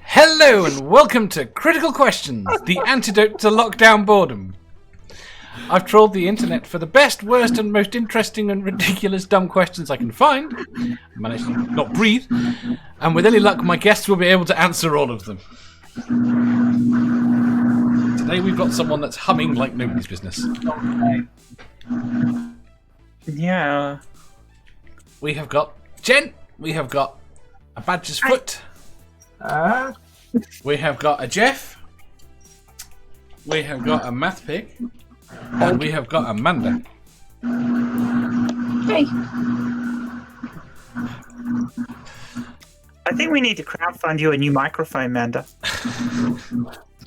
Hello and welcome to Critical Questions, the antidote to lockdown boredom. I've trawled the internet for the best, worst and most interesting and ridiculous dumb questions I can find. Managed to not breathe. And with any luck, my guests will be able to answer all of them. Today we've got someone that's humming like nobody's business. Yeah. We have got Jen. We have got a Badger's Foot. We have got a Jeff. We have got a MathPig. And we have got Amanda. Hey. I think we need to crowdfund you a new microphone, Amanda.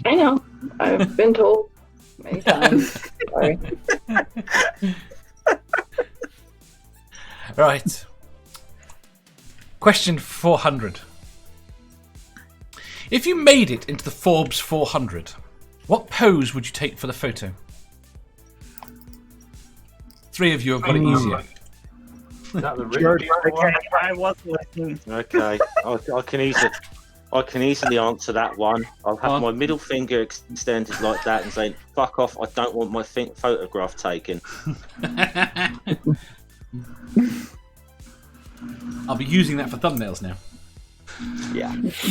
I know. I've been told many times. Sorry. Right. Question 400. If you made it into the Forbes 400, what pose would you take for the photo? Three of you have got it easier. Is that the Richard one? I was listening. Okay, I can easily answer that one. I'll have my middle finger extended like that and saying, "Fuck off! I don't want my photograph taken." I'll be using that for thumbnails now. Yeah. Is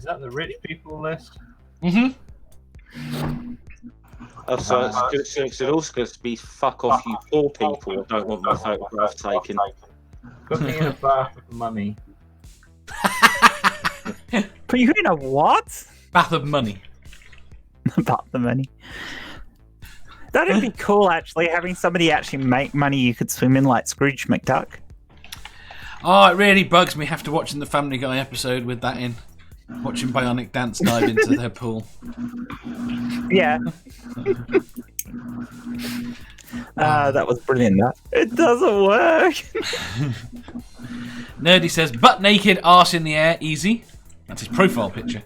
that the rich people list? Mm-hmm. Oh, so it's also going to be fuck off, you poor people. I don't want my photograph taken. Put me in a bath of money. Put you in a what? Bath of money. About the money. That'd be cool, actually, having somebody actually make money you could swim in like Scrooge McDuck. Oh, it really bugs me after watching the Family Guy episode with that in. Watching Bionic Dance dive into their pool. Yeah. That was brilliant. That it doesn't work. Nerdy says, butt naked, arse in the air, easy. That's his profile picture.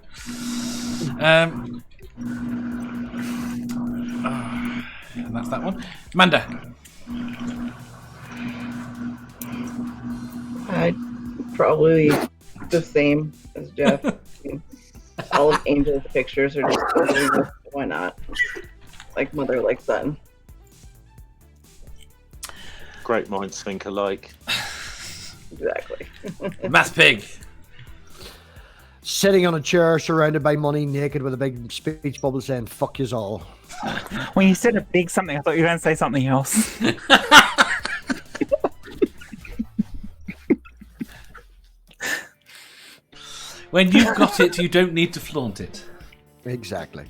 And that's that one. Amanda. Probably the same as Jeff. All of Angel's pictures are just totally, why not? Like mother, like son. Great minds think alike. Exactly. MathPig. Sitting on a chair surrounded by money, naked with a big speech bubble saying, fuck yous all. When you said a big something, I thought you were going to say something else. When you've got it, you don't need to flaunt it. Exactly.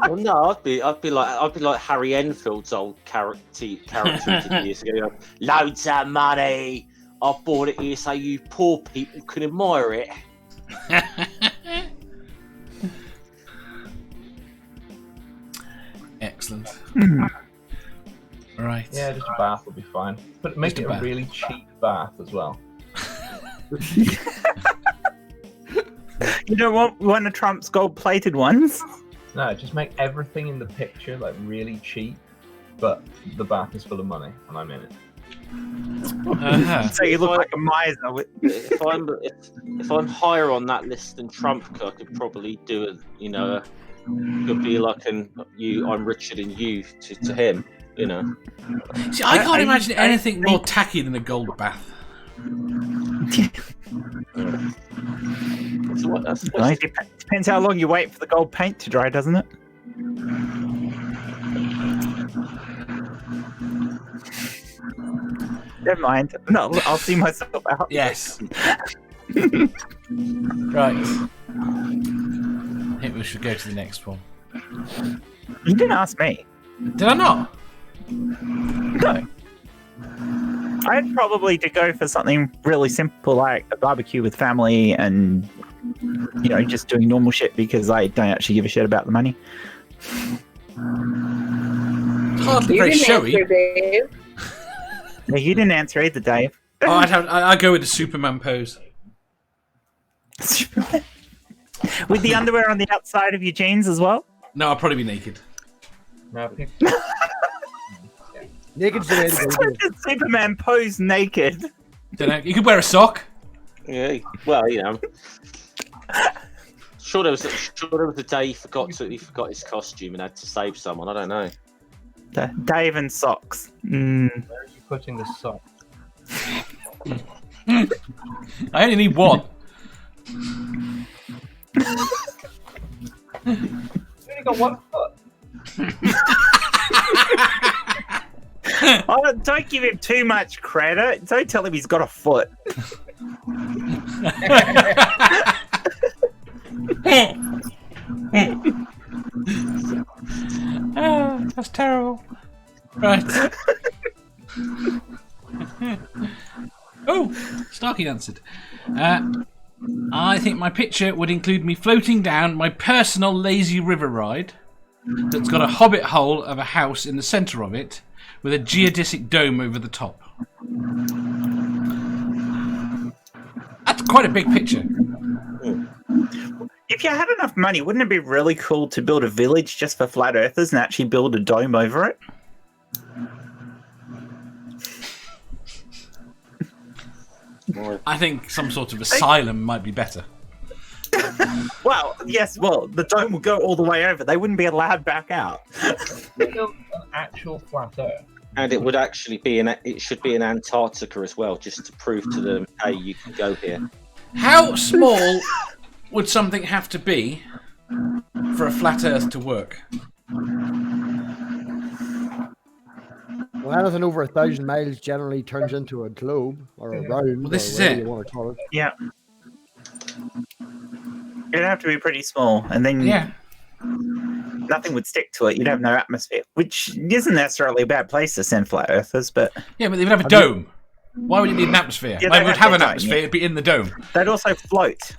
Well, no, I'd be like Harry Enfield's old character years ago. You know, loads of money. I bought it here so you poor people can admire it. Excellent. Right. Yeah, just a bath will be fine. But make it a really cheap bath as well. You don't want one of Trump's gold-plated ones? No, just make everything in the picture like really cheap, but the bath is full of money, and I'm in it. Uh-huh. So you look like a miser. If I'm higher on that list than Trump, I could probably do could be like I'm richer than you to him, you know. See, I can't imagine anything more tacky than a gold bath. Depends how long you wait for the gold paint to dry, doesn't it? Never mind. No, I'll see myself out. Yes. Right. I think we should go to the next one. You didn't ask me. Did I not? No. I'd probably to go for something really simple like a barbecue with family and, just doing normal shit because I don't actually give a shit about the money. Hardly very showy. Answer, Dave. Yeah, you didn't answer either, Dave. Oh, I'd go with the Superman pose. With the underwear on the outside of your jeans as well? No, I'll probably be naked. Now, people... Naked's the way to go. Superman pose naked. Don't know. You could wear a sock. Yeah, well, Sure, there was a day he forgot his costume and had to save someone. I don't know. Dave and socks. Where are you putting the sock? I only need one. You only got one foot. Oh, don't give him too much credit. Don't tell him he's got a foot. Oh, that's terrible. Right. Oh, Starkey answered. I think my picture would include me floating down my personal lazy river ride that's got a hobbit hole of a house in the centre of it with a geodesic dome over the top. That's quite a big picture. If you had enough money, wouldn't it be really cool to build a village just for flat earthers and actually build a dome over it? I think some sort of asylum might be better. Well, yes, the dome will go all the way over. They wouldn't be allowed back out. Build an actual flat earth. And it would actually be it should be in Antarctica as well, just to prove to them, hey, you can go here. How small would something have to be for a flat Earth to work? Well, anything over 1,000 miles generally turns into a globe or a round, Well, this or is whatever it. you want to call it. Yeah. It'd have to be pretty small, and then Yeah. nothing would stick to it. You'd have no atmosphere, which isn't necessarily a bad place to send flat earthers, but Yeah, but they would have a dome. Why would it need an atmosphere? Yeah, They they would have have an their dome, atmosphere. yeah. It'd be in the dome. they'd also float.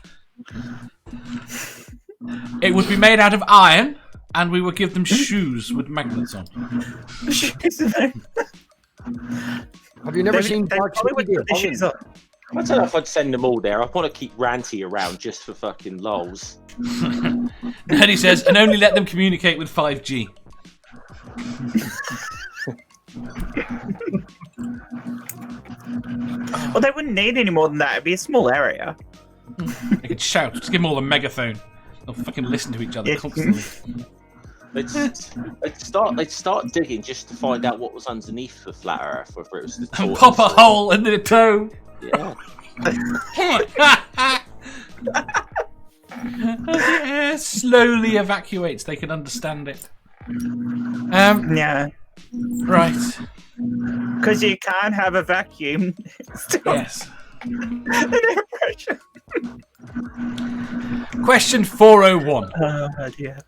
It would be made out of iron, and we would give them shoes with magnets on. Have you never seen They Dark probably City? would put the shoes on. I don't know if I'd send them all there. I want to keep Ranty around just for fucking lols. And he says, and only let them communicate with 5G. Well, they wouldn't need any more than that. It'd be a small area. They could shout. Just give them all a megaphone. They'll fucking listen to each other Yeah. constantly. They'd start digging just to find out what was underneath the flat Earth, whether it was the And tortoise pop a or- hole in the toe. Yeah. Air slowly evacuates. They can understand it. Yeah, Right. because you can't have a vacuum. Yes. Air pressure. Question 401. Oh dear.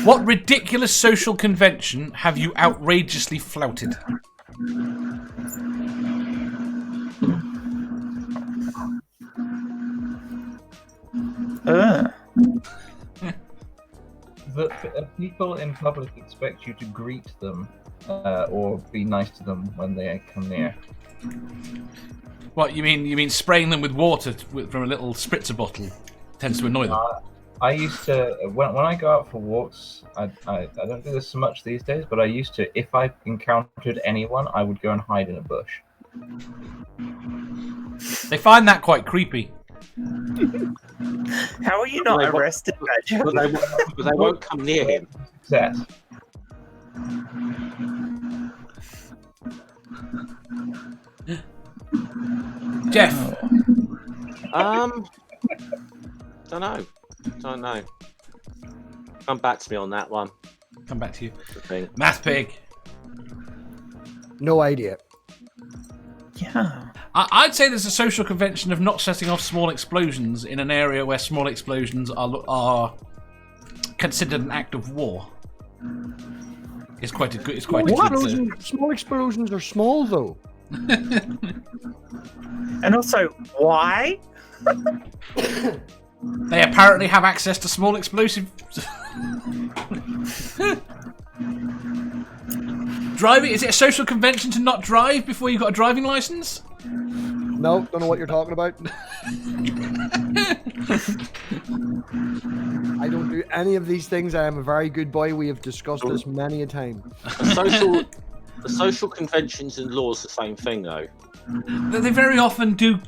What ridiculous social convention have you outrageously flouted? That people in public expect you to greet them or be nice to them when they come near. What you mean? You mean spraying them with water from a little spritzer bottle tends to annoy them? I used to when I go out for walks. I don't do this so much these days, but I used to. If I encountered anyone, I would go and hide in a bush. They find that quite creepy. How are you not Well, arrested, Badger? But they won't come near him. Success. Jeff, Don't know. Come back to me on that one. come back to you. The thing. MathPig. No idea. Yeah. I'd say there's a social convention of not setting off small explosions in an area where small explosions are considered an act of war. It's quite a good. It's quite a good. Small explosions are small, though. And also, why? They apparently have access to small explosive. Driving? Is it a social convention to not drive before you've got a driving license? No, don't know what you're talking about. I don't do any of these things. I am a very good boy. We have discussed this many a time. The social conventions and laws the same thing though. They very often do.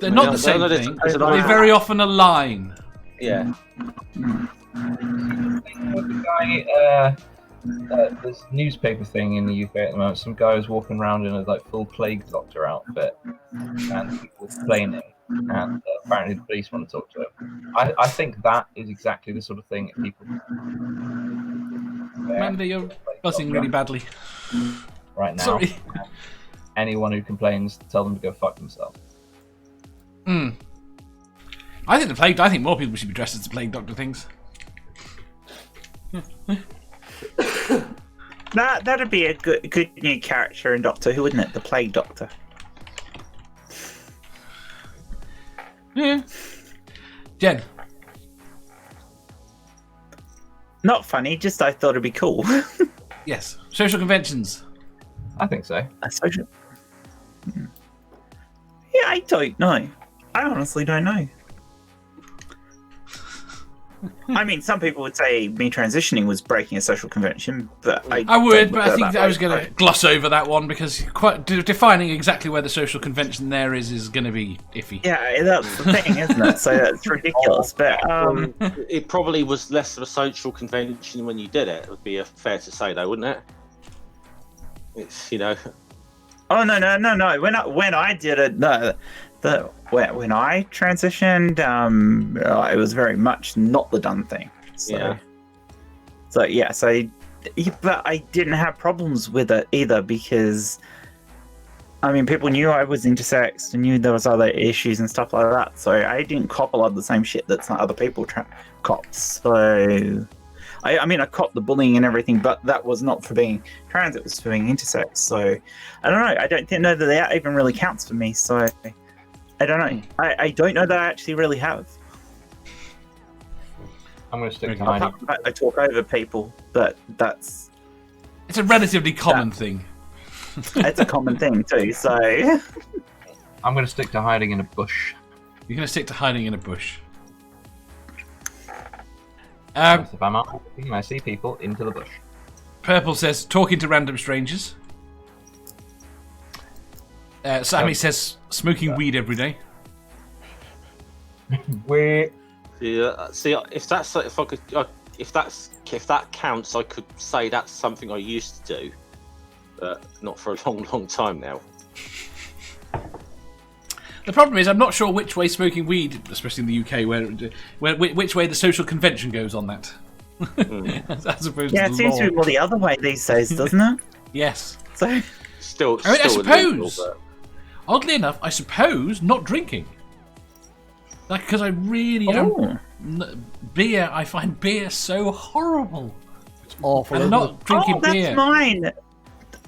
They're not the same no, thing. there's They an- very often align. Yeah. The guy, this newspaper thing in the UK at the moment, some guy was walking around in a full plague doctor outfit, and people were complaining, and apparently the police want to talk to him. I think that is exactly the sort of thing that people. Amanda, you're buzzing really badly. Right now. Sorry. Anyone who complains, tell them to go fuck themselves. I think more people should be dressed as the plague doctor things. That'd be a good new character in Doctor Who, wouldn't it? The Plague Doctor. Yeah. Jen. Not funny, just I thought it'd be cool. Yes. Social conventions. I think so. A social. Yeah, I don't know. I honestly don't know. I mean, some people would say me transitioning was breaking a social convention, but I would, don't but look I at think that I was way. going to gloss over that one because defining exactly where the social convention there is going to be iffy. Yeah, that's the thing, isn't it? So that's ridiculous. But It probably was less of a social convention when you did it. It would be fair to say, though, wouldn't it? It's oh no! When I did it, no, when I transitioned, it was very much not the done thing. So, but I didn't have problems with it either because, I mean, people knew I was intersex and knew there was other issues and stuff like that. So I didn't cop a lot of the same shit that some other people copped. So, I mean, I copped the bullying and everything, but that was not for being trans, it was for being intersex. So, I don't know. I don't know that that even really counts for me. So, I don't know. I don't know that I actually really have. I'm going to stick to hiding. I talk over people, but that's... It's a relatively common thing. It's a common thing too, so... I'm going to stick to hiding in a bush. You're going to stick to hiding in a bush. If I'm out, I see people into the bush. Purple says, talking to random strangers. Sammy says, smoking weed every day. Wait. Yeah, see, if that counts, I could say that's something I used to do, but not for a long time now. The problem is, I'm not sure which way smoking weed, especially in the UK, which way the social convention goes on that. As opposed to it the seems law. to be more the other way these days, doesn't it? Yes. So, Still, I mean, I still suppose. illegal, Oddly enough, I suppose not drinking. Like, because I really don't. Beer, I find beer so horrible. It's awful. I'm isn't not it? drinking that's beer. mine.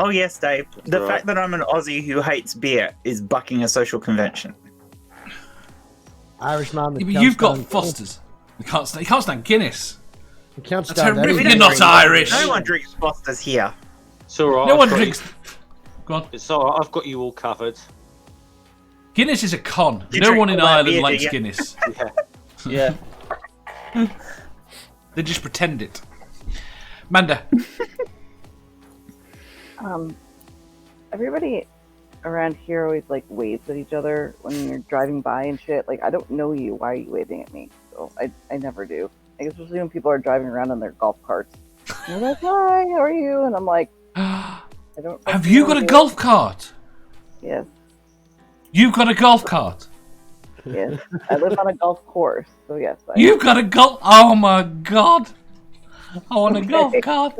Oh yes, Dave. The Right. fact that I'm an Aussie who hates beer is bucking a social convention. Irishman. Yeah, but you've got Foster's. You can't stand Guinness. You can't That's stand horrific. anything. You're not Irish. No one drinks Foster's here. It's all right. No I've one got drinks. Go on. You, it's all right. I've got you all covered. Guinness is a con. You No drink one in all that Ireland beer, do likes you? Guinness. Yeah. They just pretend it. Manda. Everybody around here always like waves at each other when you're driving by and shit. Like, I don't know you. Why are you waving at me? So I never do. Like, especially when people are driving around in their golf carts. And they're like, hi, how are you? And I'm like, I don't. Have you got a golf cart? Yes, You've got a golf cart. yes. I live on a golf course, so yes. You've got a golf. Oh my god! I want a golf cart.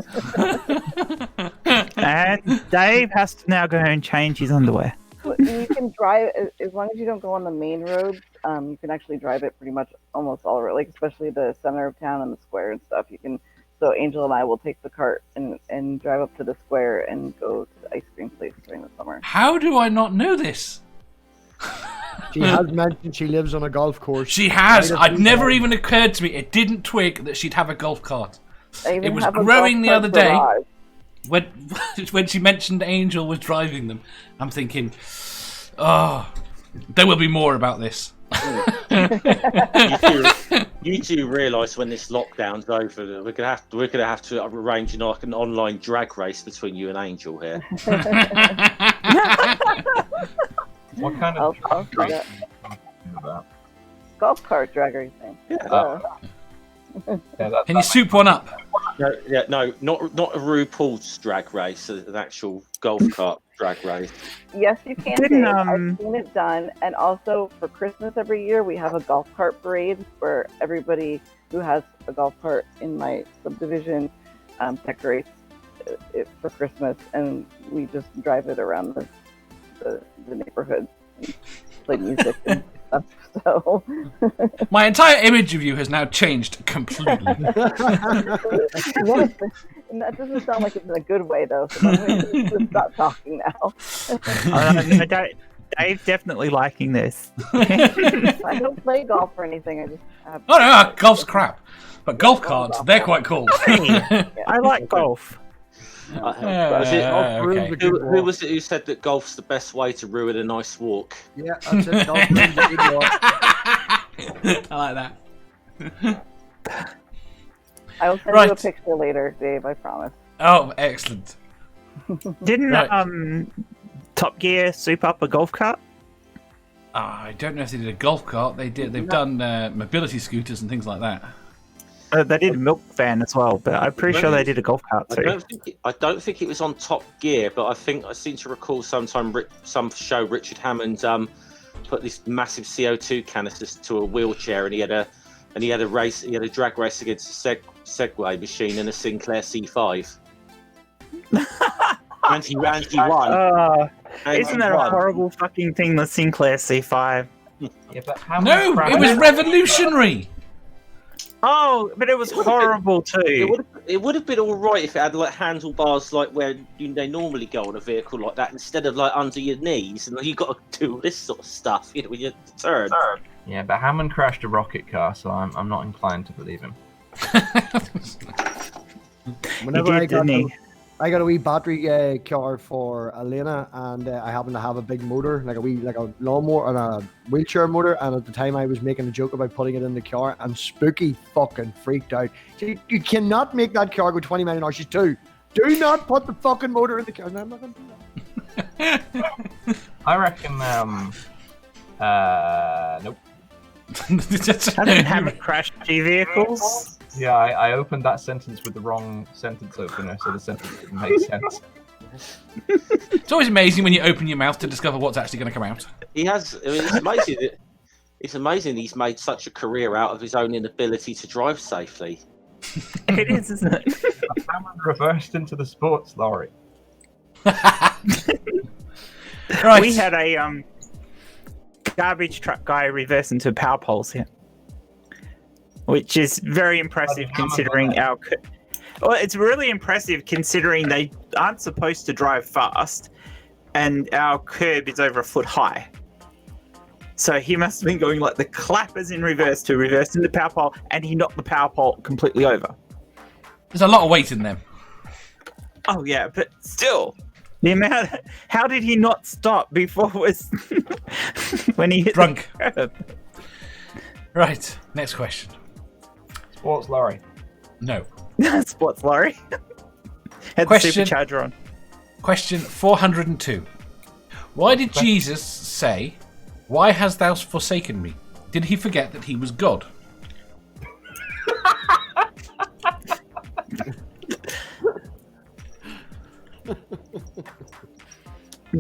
And Dave has to now go and change his underwear. You can drive as long as you don't go on the main roads. You can actually drive it pretty much almost all around, like especially the center of town and the square and stuff. You can. So Angel and I will take the cart and drive up to the square and go to the ice cream place during the summer. How do I not know this? She has mentioned she lives on a golf course. She has. Right It never even occurred to me. It didn't twig that she'd have a golf cart. I even It was have a growing golf the cart other day. garage. When she mentioned Angel was driving them, I'm thinking, oh, there will be more about this. You do realise when this lockdown's over, that we're gonna have to arrange like an online drag race between you and Angel here. What kind I'll of do that. are you talking about? Golf cart drag racing. Yeah, that's Can you soup one up? No, not a RuPaul's drag race, an actual golf cart drag race. Yes, you can. Didn't, Dave. I've seen it done. And also for Christmas every year, we have a golf cart parade where everybody who has a golf cart in my subdivision decorates it for Christmas, and we just drive it around the neighborhood and play music and stuff. So My entire image of you has now changed completely. yes, and that doesn't sound like it's in a good way though. So I'm going to stop talking now. No, Dave's definitely liking this. I don't play golf or anything. I just have. Oh no, golf's crap. But golf carts, they're quite cool. I like golf. Was it- okay. Who was it who said that golf's the best way to ruin a nice walk? Yeah, that's it. Golf is a good walk. I like that. I will send Right. you a picture later, Dave. I promise. Oh, excellent. Didn't Right. Top Gear soup up a golf cart? I don't know if they did a golf cart. They did. They've done mobility scooters and things like that. They did a milk van as well, but I'm pretty sure they did a golf cart I too. don't think it was on Top Gear, but I seem to recall some show Richard Hammond put this massive CO2 canister to a wheelchair, and he had a drag race against a Segway machine and a Sinclair C5. And he won. Isn't that a horrible fucking thing, the Sinclair C5? Yeah, but how No, many it was crashes- revolutionary. Oh, but it was horrible too. It would have been all right if it had like handlebars like where they normally go on a vehicle like that, instead of like under your knees, and you got to do this sort of stuff, you know, when you turn. Yeah, but Hammond crashed a rocket car, so I'm not inclined to believe him. Whenever He did, I got a wee battery car for Elena, and I happen to have a big motor, like a lawnmower and a wheelchair motor. And at the time, I was making a joke about putting it in the car, and Spooky fucking freaked out. You cannot make that car go 20 miles an hour. She's 2. Do not put the fucking motor in the car. No, I'm not gonna do that. I reckon. Nope. Haven't crashed G vehicles. Yeah, I opened that sentence with the wrong sentence opener, so the sentence didn't make sense. It's always amazing when you open your mouth to discover what's actually going to come out. He has. I mean, it's amazing. It's amazing he's made such a career out of his own inability to drive safely. It is, isn't it? Hammond reversed into the sports lorry. Right. We had a garbage truck guy reverse into power poles here, which is very impressive considering our. Well, it's really impressive considering they aren't supposed to drive fast, and our curb is over a foot high. So he must have been going like the clappers in reverse to reverse into power pole, and he knocked the power pole completely over. There's a lot of weight in them. Oh yeah, but still, the amount. How did he not stop before it was when he hit Drunk. the curb? Right. Next question. Sports lorry. No. Sports lorry. Had Question. the supercharger on. Question 402. Why did Jesus say, "Why hast thou forsaken me"? Did he forget that he was God?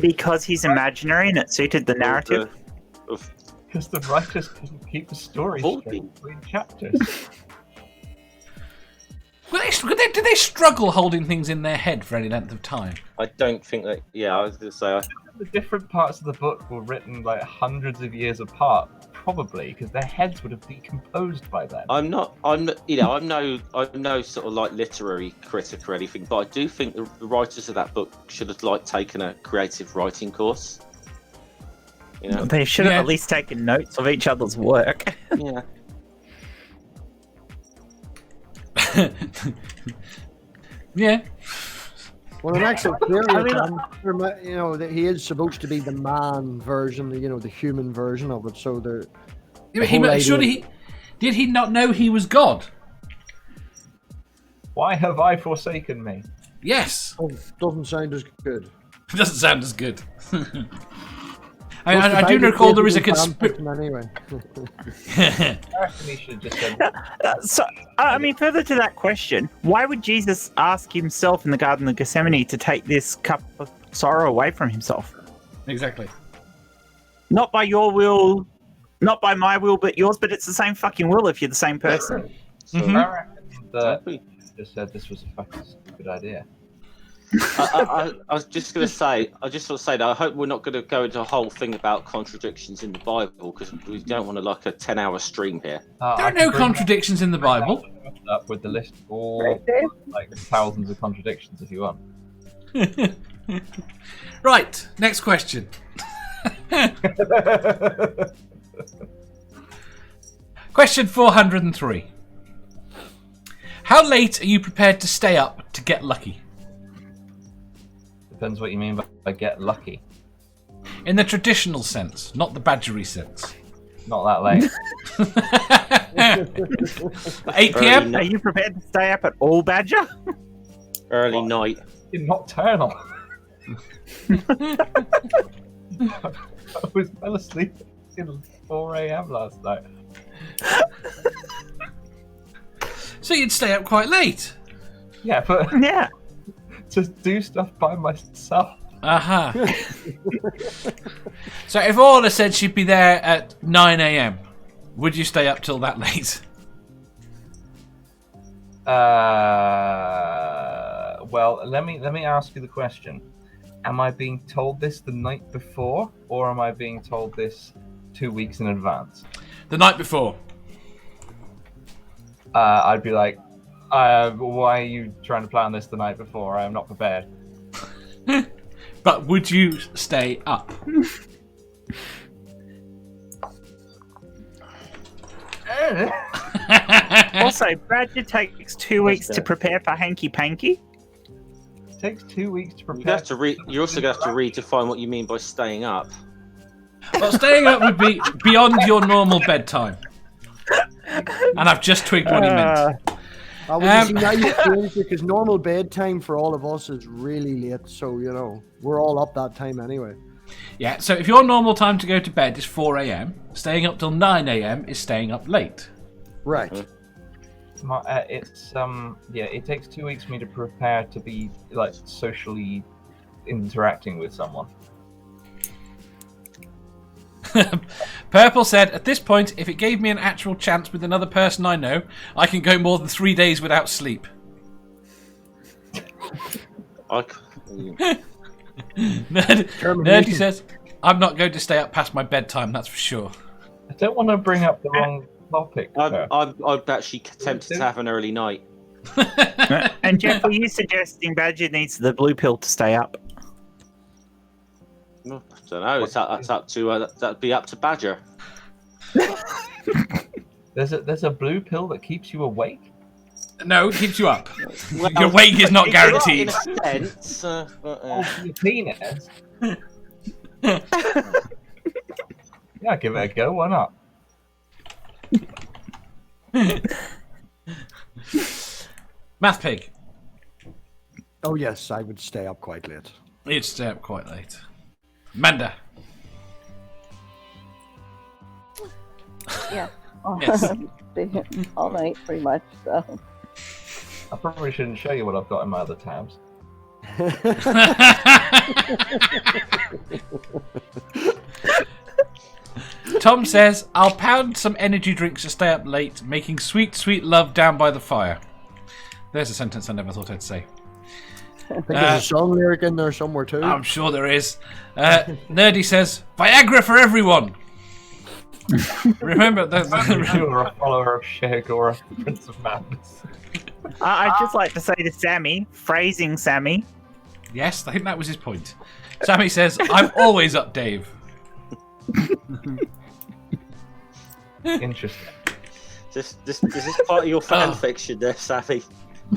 Because he's imaginary and it suited the narrative. Because the writers couldn't keep the story straight between chapters. Did they struggle holding things in their head for any length of time? I don't think that. Yeah, I was going to say. The different parts of the book were written like hundreds of years apart, probably, because their heads would have decomposed by then. I'm no sort of like literary critic or anything, but I do think the writers of that book should have like taken a creative writing course. You know? They should have at least taken notes of each other's work. Yeah. Yeah. Well, an actual theory, you know, that he is supposed to be the man version, you know, the human version of it. So the did he not know he was God? Why have I forsaken me? Yes. doesn't sound as good. It doesn't sound as good. I do recall there is a conspiracy. Anyway. I reckon he should have just said. I mean, further to that question, why would Jesus ask himself in the Garden of Gethsemane to take this cup of sorrow away from himself? Exactly. Not by your will, not by my will, but yours, but it's the same fucking will if you're the same person. So, I reckon that he just said this was a fucking stupid idea. I was just going to say, that I hope we're not going to go into a whole thing about contradictions in the Bible, because we don't want to like a 10-hour stream here. There are no contradictions in the Bible. Up with the list of all like thousands of contradictions if you want. Right, next question. Question 403. How late are you prepared to stay up to get lucky? Depends what you mean by get lucky. In the traditional sense, not the badgery sense. Not that late. 8 p.m. Are you prepared to stay up at all, Badger? Early night. You're nocturnal. I fell asleep until 4 a.m. last night. So you'd stay up quite late. Yeah, but Yeah. just do stuff by myself. Aha. So if Orla said she'd be there at 9 a.m., would you stay up till that late? Well, let me ask you the question. Am I being told this the night before, or am I being told this 2 weeks in advance? The night before. I'd be like, why are you trying to plan this the night before? I am not prepared. But would you stay up? Also, Badger takes 2 weeks to prepare for Hanky Panky. It takes 2 weeks to You prepare. have to you're also going to have to redefine what you mean by staying up. Well, staying up would be beyond your normal bedtime. And I've just twigged what he meant. Now you've changed it, because normal bedtime for all of us is really late. So, you know, we're all up that time anyway. Yeah, so if your normal time to go to bed is 4 a.m., staying up till 9 a.m. is staying up late. Right. It takes 2 weeks for me to prepare to be like socially interacting with someone. Purple said, at this point, if it gave me an actual chance with another person I know, I can go more than 3 days without sleep. Nerdy says, I'm not going to stay up past my bedtime, that's for sure. I don't want to bring up the wrong topic. I'm actually tempted to have an early night. And Jeff, were you suggesting Badger needs the blue pill to stay up? I don't know. That's up to that'd be up to Badger. There's a blue pill that keeps you awake. No, it keeps you up. Your wake is not guaranteed. In a sense, Your penis. Yeah, give it a go. Why not? MathPig. Oh yes, I would stay up quite late. You'd stay up quite late. Manda. Yeah. Yes. All night, pretty much. So. I probably shouldn't show you what I've got in my other tabs. Tom says, I'll pound some energy drinks to stay up late, making sweet, sweet love down by the fire. There's a sentence I never thought I'd say. I think there's a song lyric in there somewhere too. I'm sure there is. Nerdy says, Viagra for everyone. Remember that. You're a follower of Shagora, Prince of Madness. I'd just like to say to Sammy, phrasing Sammy. Yes, I think that was his point. Sammy says, I'm always up, Dave. Interesting. This is part of your fan fiction there, Sammy.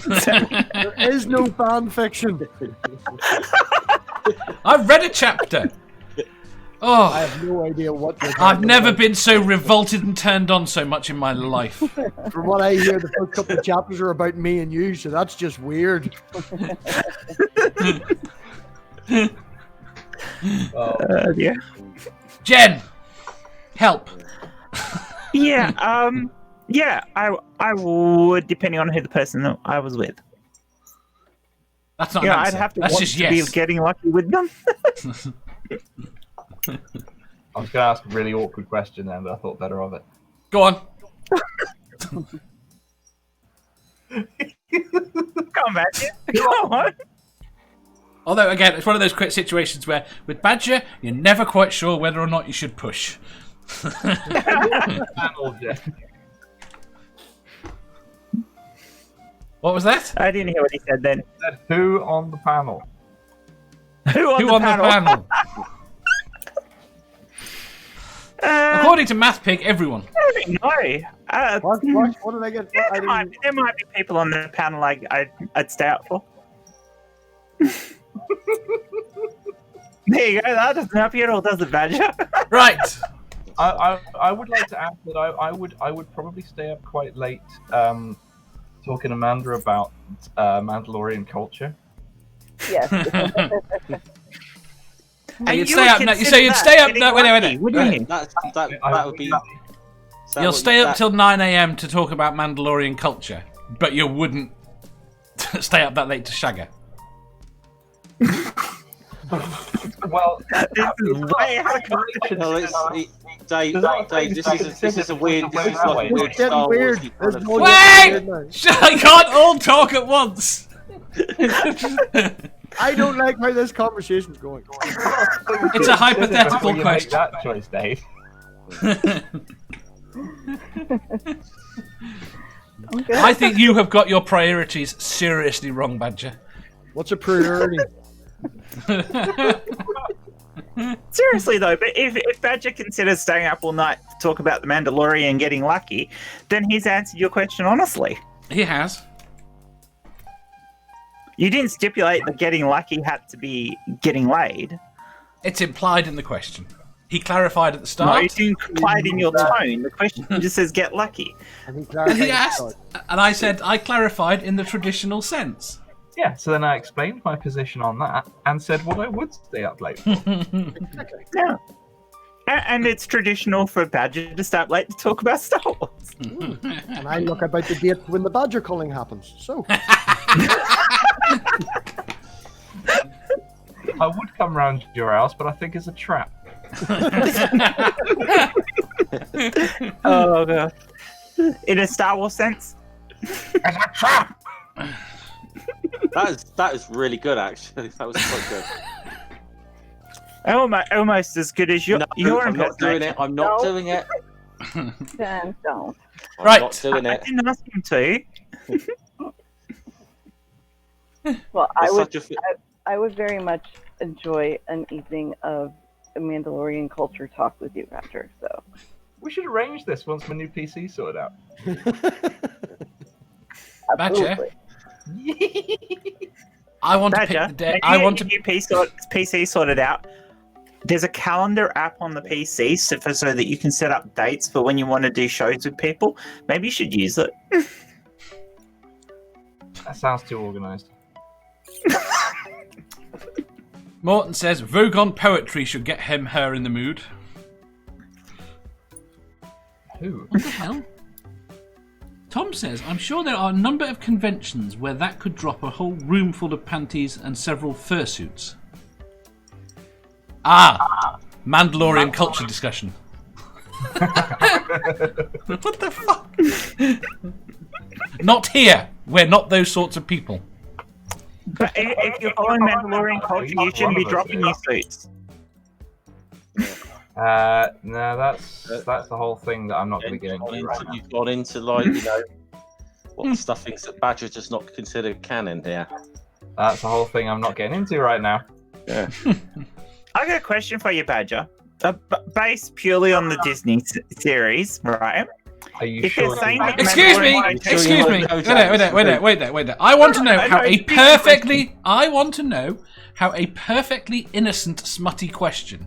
There is no fan fiction. I've read a chapter. Oh, I have no idea what you're I've talking never about. been so revolted and turned on so much in my life. From what I hear, the first couple of chapters are about me and you, so that's just weird. Yeah. Jen, help. Yeah. Yeah. I would, depending on who the person that I was with. That's not Yeah, an I'd answer. have to That's want just to yes. be getting lucky with them. I was going to ask a really awkward question then, but I thought better of it. Go on. Come on, Matthew. Come on. Although, again, it's one of those quick situations where, with Badger, you're never quite sure whether or not you should push. What was that? I didn't hear what he said then. Said who on the panel? Who on Who the on panel? the panel? According to MathPig, everyone. I don't know. What did I get? There might be people on the panel I'd stay out for. There you go. That doesn't help you at all, does it, Badger? Right. I would like to add that I would probably stay up quite late talking to Amanda about Mandalorian culture. Yes. You'd stay up. So you'd stay up. No, wait. Wouldn't you? That would be. You'll stay up till 9 a.m. to talk about Mandalorian culture, but you wouldn't stay up that late to shag her. Well, This is way out of context. No, Dave, this is a weird. This is That like way. a weird It's getting Star weird. Wars. There's no Wait! weird I can't all talk at once. I don't like how this conversation's going. It's a hypothetical Before you make question. that choice, Dave. Okay. I think you have got your priorities seriously wrong, Badger. What's a priority? Seriously though, but if Badger considers staying up all night to talk about the Mandalorian and getting lucky, then he's answered your question honestly. He has. You didn't stipulate that getting lucky had to be getting laid. It's implied in the question. He clarified at the No, start. it's implied in your tone. The question just says get lucky. And he And clarified he the asked, start. and I said I clarified in the traditional sense. Yeah, so then I explained my position on that and said what I would stay up late for. Yeah. And it's traditional for Badger to stay up late to talk about Star Wars. And I look about the date when the badger culling happens. So I would come round to your house, but I think it's a trap. Oh god. In a Star Wars sense? It's a trap! That is really good, actually. That was quite good. Almost as good as your I'm not doing it. I'm not doing it. Then don't. I'm Right. not doing I it. didn't ask him to. Well, It's I would very much enjoy an evening of Mandalorian culture talk with you, Badger. So We should arrange this once my new PC's sorted out. Badger, absolutely. I want to Badger, pick the day. when I you want get to. your PC sorted out. There's a calendar app on the PC so that you can set up dates for when you want to do shows with people. Maybe you should use it. That sounds too organised. Morton says Vogon poetry should get her in the mood. Who? What the hell? Tom says, I'm sure there are a number of conventions where that could drop a whole room full of panties and several fursuits. Mandalorian culture discussion. What the fuck? Not here. We're not those sorts of people. But if you're following Mandalorian culture, you shouldn't be dropping your suits. No, that's the whole thing that I'm not going to get into right now. You've gone into what stuff things that Badger does not consider canon here. That's the whole thing I'm not getting into right now. Yeah. I got a question for you, Badger. Based purely on the Disney series, right? Are you If sure? you're saying that Excuse me. Mandalorian- Excuse me. Wait there. I want to know how a perfectly innocent, smutty question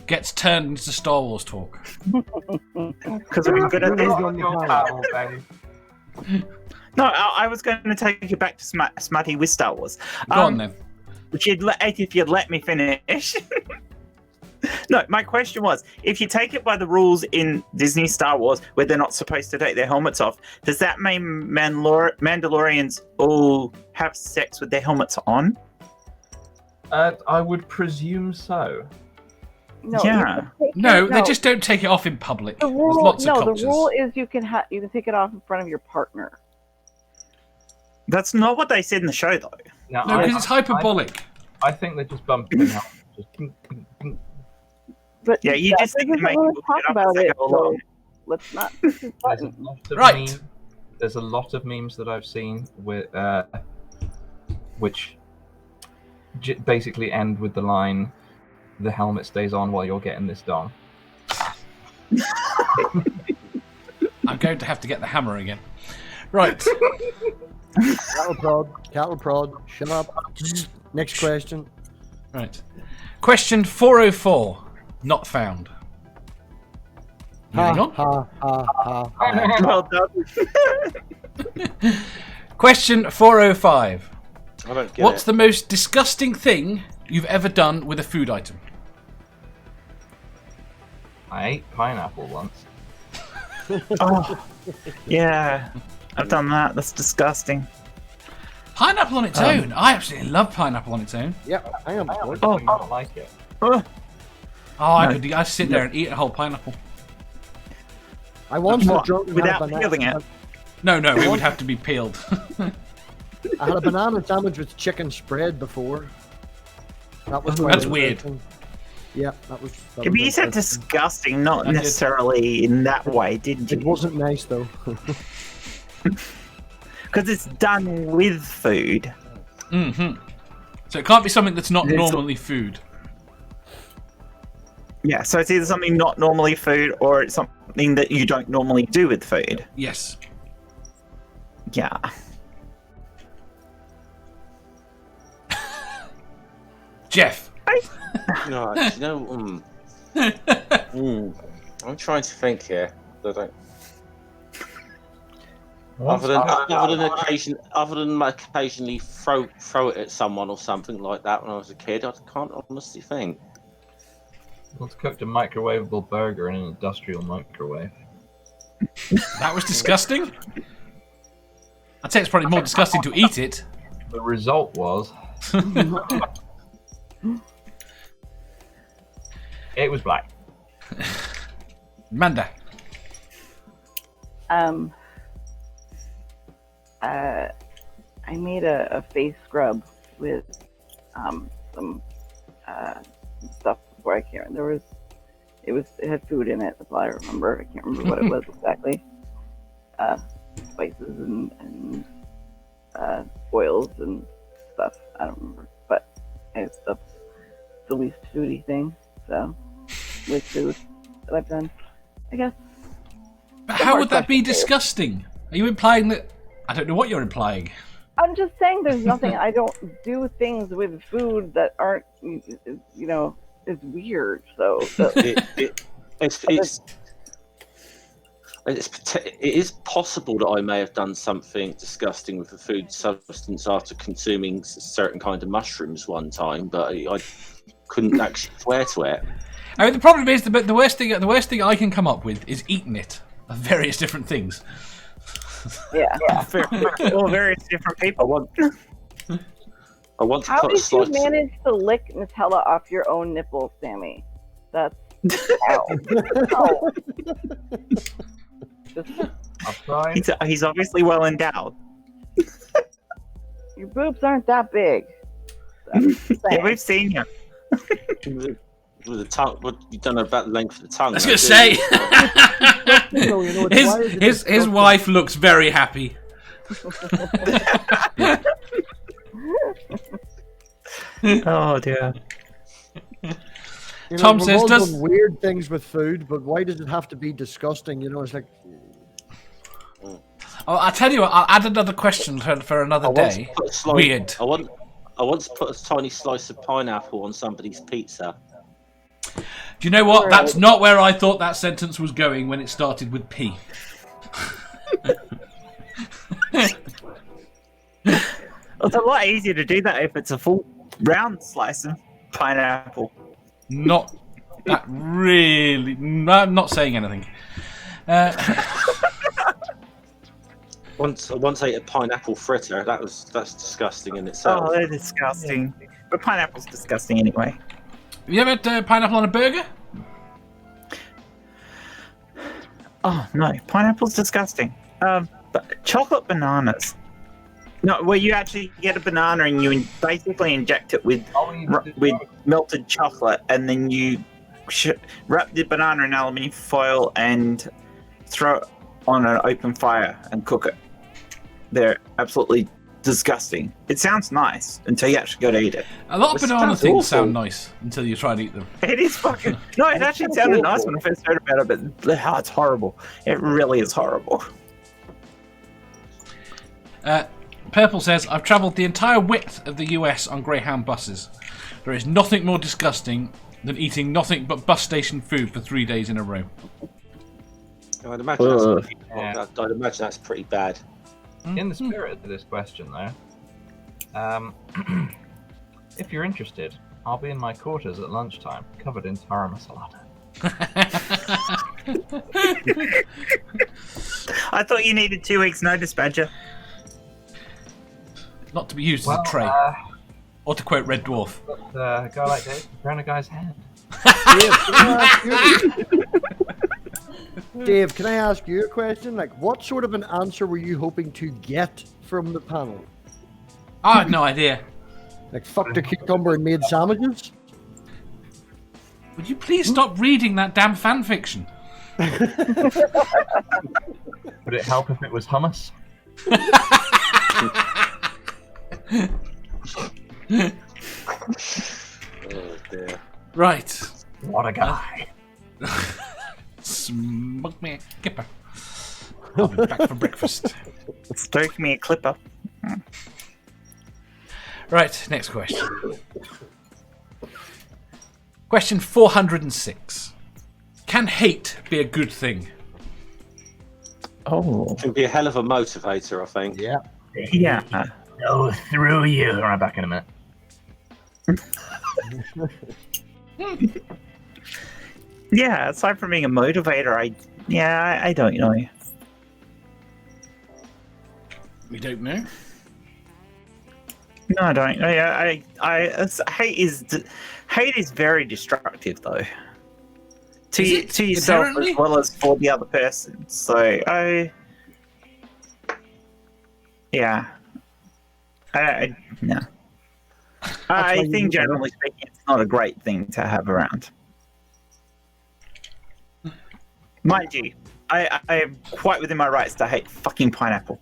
gets turned into Star Wars talk. Because I'm good at this. Oh, babe. No, I was going to take you back to Smutty with Star Wars. Go on then. If you'd let me finish. No, my question was, if you take it by the rules in Disney Star Wars where they're not supposed to take their helmets off, does that mean Mandalorians all have sex with their helmets on? I would presume so. No, Yeah. No, they just don't take it off in public. The There's rule. lots of No, the cultures. rule is you can take it off in front of your partner. That's not what they said in the show, though. Now, No, because it's hyperbolic. I think they just bumped it out. Just But Yeah, you that just think doesn't to make really people talk get up about as they it. go So along. let's not push this There's a button. lot of Right. There's a lot of memes that I've seen with which basically end with the line, "The helmet stays on while you're getting this done." I'm going to have to get the hammer again. Right. Cattle prod. Shut up. Next question. Right. Question 404. Not found. Moving on. Ha. Well done. Question 405. I don't get What's it. the most disgusting thing you've ever done with a food item? I ate pineapple once. Oh, yeah. I've done that. That's disgusting. Pineapple on its own. I absolutely love pineapple on its own. Yeah, I am. I do not like it. I'd sit there and eat a whole pineapple. I once was drunk and had a Without peeling it. No, it would have to be peeled. I had a banana sandwich with chicken spread before. That was That's weird. Yeah, that was. But you said disgusting, not necessarily in that way, didn't you? It wasn't nice though. Because it's done with food. So it can't be something that's not normally food. Yeah, so it's either something not normally food or it's something that you don't normally do with food. Yes. Yeah. Jeff. No, I'm trying to think here. I don't. Other than occasionally throw it at someone or something like that when I was a kid, I can't honestly think. Once cooked a microwavable burger in an industrial microwave. That was disgusting. I'd say it's probably more disgusting to eat it. The result was it was black. Amanda. I made a face scrub with some stuff before. I can't. It had food in it. That's all I remember. I can't remember what it was exactly. Spices and oils and stuff. I don't remember, but it's the least foody thing. So with food that I've done, I guess. But how would that be disgusting? Are you implying that? I don't know what you're implying. I'm just saying there's nothing. I don't do things with food that aren't, it's weird. So It is possible that I may have done something disgusting with a food substance after consuming certain kind of mushrooms one time, but I couldn't actually swear to it. I mean, the problem is the worst thing I can come up with is eating it of various different things. yeah. Or various different people. I want to How put a did you slice. manage to lick Nutella off your own nipples, Sammy? That's ow. No. Just, I've tried. He's obviously well endowed. your boobs aren't that big. Yeah, we've seen you. With the tongue, what you don't know about the length of the tongue. I was going to say, his wife looks very happy. Oh dear. Tom we've says, all does done weird things with food, but why does it have to be disgusting? It's like I'll tell you what. I'll add another question for another day. Weird. I want to put a tiny slice of pineapple on somebody's pizza. Do you know what? That's not where I thought that sentence was going when it started with P. It's a lot easier to do that if it's a full round slice of pineapple. Not that really. No, I'm not saying anything. Once I ate a pineapple fritter. That's disgusting in itself. Oh, they're disgusting. But pineapple's disgusting anyway. Have you ever had pineapple on a burger? Oh no, pineapple's disgusting. But chocolate bananas. No, where you actually get a banana and you basically inject it with melted chocolate, and then you wrap the banana in aluminium foil and throw it on an open fire and cook it. They're absolutely disgusting. It sounds nice until you actually go to eat it. A lot of It banana sounds things awful. sound nice until you try and eat them. It is fucking... No, it actually sounded nice when I first heard about it, but it's horrible. It really is horrible. Purple says, I've travelled the entire width of the US on Greyhound buses. There is nothing more disgusting than eating nothing but bus station food for 3 days in a row. I'd imagine that's pretty bad. In the spirit of this question, though, if you're interested, I'll be in my quarters at lunchtime, covered in tara masalata. I thought you needed 2 weeks' notice, Badger. Not to be used Well, as a tray. Or to quote Red Dwarf. A guy like Dave around a guy's hand. Dave, can I ask you a question? Like, what sort of an answer were you hoping to get from the panel? I have no idea. Like, fucked a cucumber and made sandwiches? Would you please stop reading that damn fan fiction? Would it help if it was hummus? Oh dear. Right. What a guy. Smoke me a kipper. I'll be back for breakfast. Stoke me a clipper. Right, next question. Question 406. Can hate be a good thing? Oh. It can be a hell of a motivator, I think. Yeah. Yeah. Go through you. All right, back in a minute. Yeah, aside from being a motivator, I don't know. We don't know. No, I don't. Hate is very destructive, though. To Is it? to yourself Apparently? as well as for the other person. So no. I think generally speaking, it's not a great thing to have around. Mind you, I am quite within my rights to hate fucking pineapple.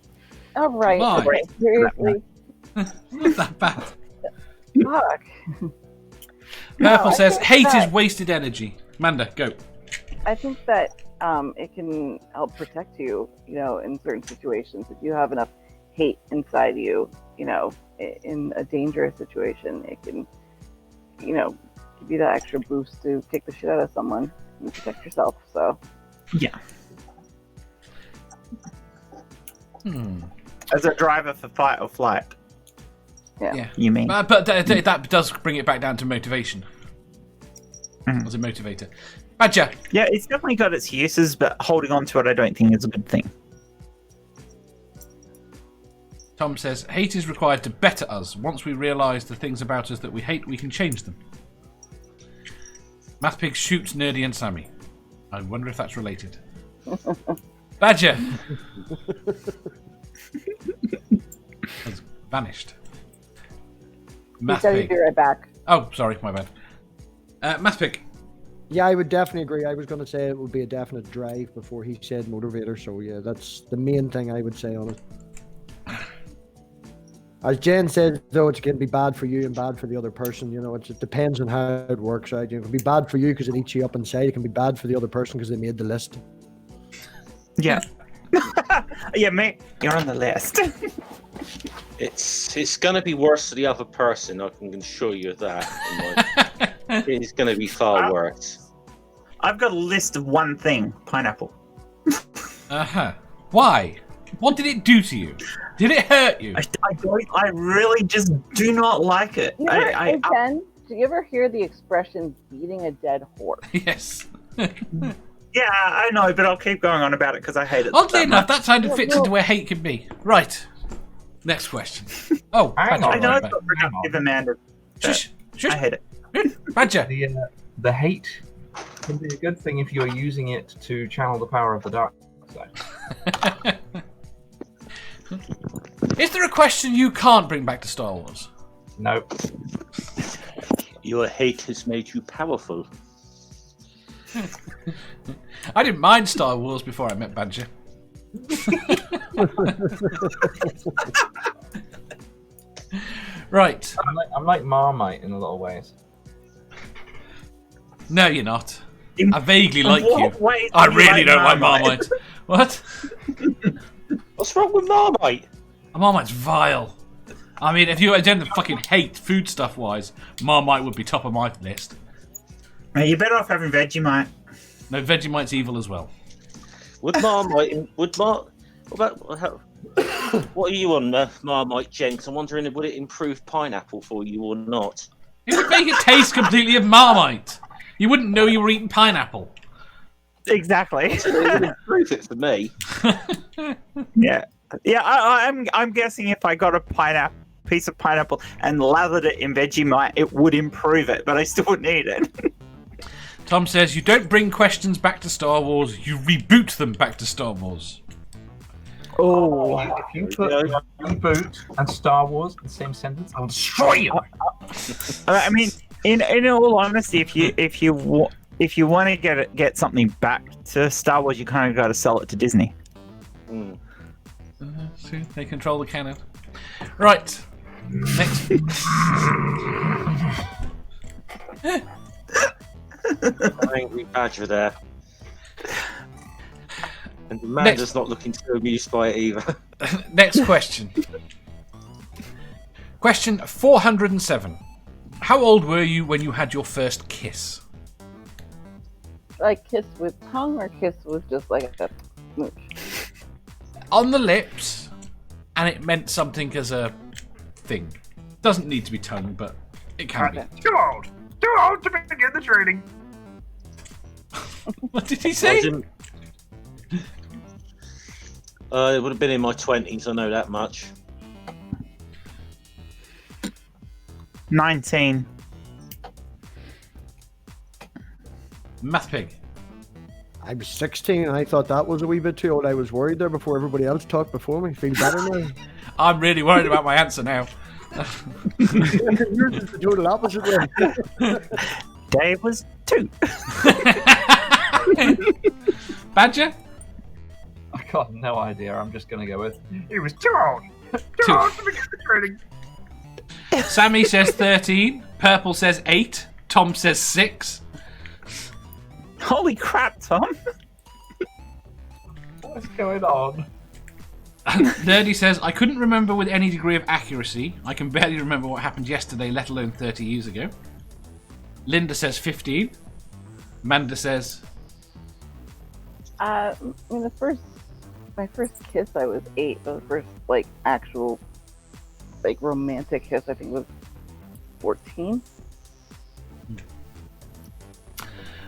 All right. Why? Okay, seriously. Not that bad. Fuck. Purple I says think hate that- is wasted energy. Manda, go. I think that it can help protect you, in certain situations. If you have enough hate inside you, in a dangerous situation, it can, give you that extra boost to kick the shit out of someone and protect yourself. So, Yeah. Hmm. As a driver for fight or flight, Yeah. you mean? But that does bring it back down to motivation. As a motivator. Badger. Yeah, it's definitely got its uses, but holding on to it, I don't think is a good thing. Tom says hate is required to better us. Once we realise the things about us that we hate, we can change them. MathPig shoots Nerdy and Sammy. I wonder if that's related. Badger has vanished. he's got to be MathPig. right back. Oh, sorry, my bad. MathPig. Yeah, I would definitely agree. I was going to say it would be a definite drive before he said motivator. So, yeah, that's the main thing I would say on it. As Jen said, though, it can be bad for you and bad for the other person. It depends on how it works out. It can be bad for you because it eats you up inside. It can be bad for the other person because they made the list. Yeah. Yeah, mate, you're on the list. It's going to be worse for the other person, I can assure you of that. It's going to be far worse. I've got a list of one thing: pineapple. Uh-huh. Why? What did it do to you? Did it hurt you? I really just do not like it. Do you ever hear the expression beating a dead horse? Yes. Yeah, I know, but I'll keep going on about it because I hate it. Oddly that enough, much. that kind of fits into where hate can be. Right. Next question. Oh, Hang Badger. on. I know right it's not productive, Amanda. Shush. Shush. I hate it. Badger. The hate can be a good thing if you're using it to channel the power of the dark side. Is there a question you can't bring back to Star Wars? Nope. Your hate has made you powerful. I didn't mind Star Wars before I met Badger. Right. I'm like Marmite in a lot of ways. No, you're not. I vaguely like What you. way I do you really don't like Marmite? Marmite. What? What's wrong with Marmite? Marmite's vile. I mean, if you were doing the fucking hate food stuff wise, Marmite would be top of my list. You're better off having Vegemite. No, Vegemite's evil as well. What are you on, Marmite, Jen? 'Cause I'm wondering, would it improve pineapple for you or not? It would make it taste completely of Marmite. You wouldn't know you were eating pineapple. Exactly. It would improve it for me. Yeah. Yeah, I'm guessing if I got a pineapple piece of pineapple and lathered it in Vegemite, it would improve it, but I still wouldn't eat it. Tom says, you don't bring questions back to Star Wars, you reboot them back to Star Wars. Oh, If you put reboot and Star Wars in the same sentence, I'll destroy you. I mean, in all honesty, if you want to get something back to Star Wars, you kind of got to sell it to Disney. See, they control the canon. Right. Next. Angry badger there. And Amanda's not looking too amused by it either. Next question. Question 407. How old were you when you had your first kiss? Like kiss with tongue or kiss with just like a smooch? On the lips, and it meant something as a thing. Doesn't need to be tongue, but it can be. Too old to begin the training. What did he say? It would have been in my 20s, I know that much. 19. MathPig. I was 16 and I thought that was a wee bit too old. I was worried there before everybody else talked before me. Feel better now. I'm really worried about my answer now. Yours is the total opposite way. Dave was 2. Badger? I got no idea. I'm just going to go with, he was too old. Too Too old to begin the training. Sammy says 13. Purple says 8. Tom says 6. Holy crap, Tom! What's going on? Nerdy says, I couldn't remember with any degree of accuracy. I can barely remember what happened yesterday, let alone 30 years ago. Linda says 15. Amanda says... I mean, my first kiss, I was 8. The first, like, actual, like, romantic kiss, I think was 14.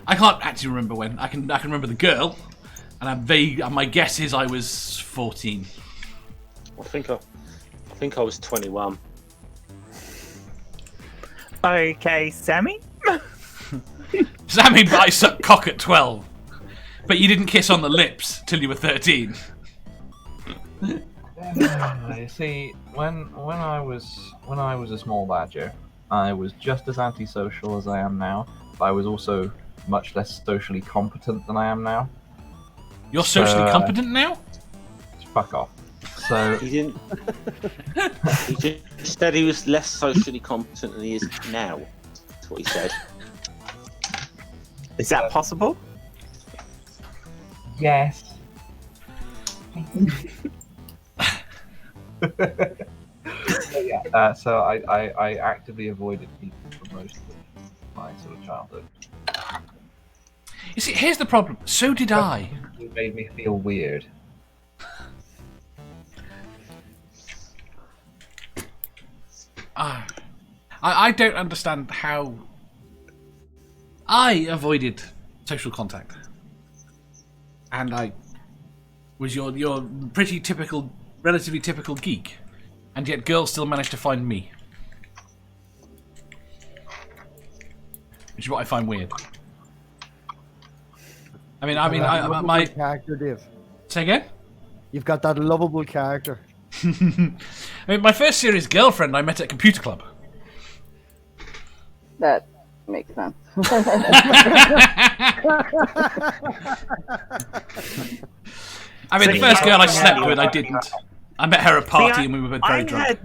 I can't actually remember when. I can remember the girl, and I'm vague. My guess is I was 14. I think I was 21. Okay, Sammy? Sammy, but I sucked cock at 12. But you didn't kiss on the lips till you were 13. You see, when I was a small badger, I was just as antisocial as I am now, but I was also much less socially competent than I am now. You're socially competent now? Fuck off. So He didn't. He just said he was less socially competent than he is now. That's what he said. Is that possible? yes. So I actively avoided people for most of my sort of childhood. You see, here's the problem. So did I. It made me feel weird. I don't understand how I avoided social contact. And I was your pretty typical, relatively typical geek. And yet girls still managed to find me. Which is what I find weird. My character, Dave. Say again? You've got that lovable character. I mean, my first serious girlfriend I met at computer club. That makes sense. I mean, the first girl I slept with, I didn't. I met her at a party and we were both very drunk.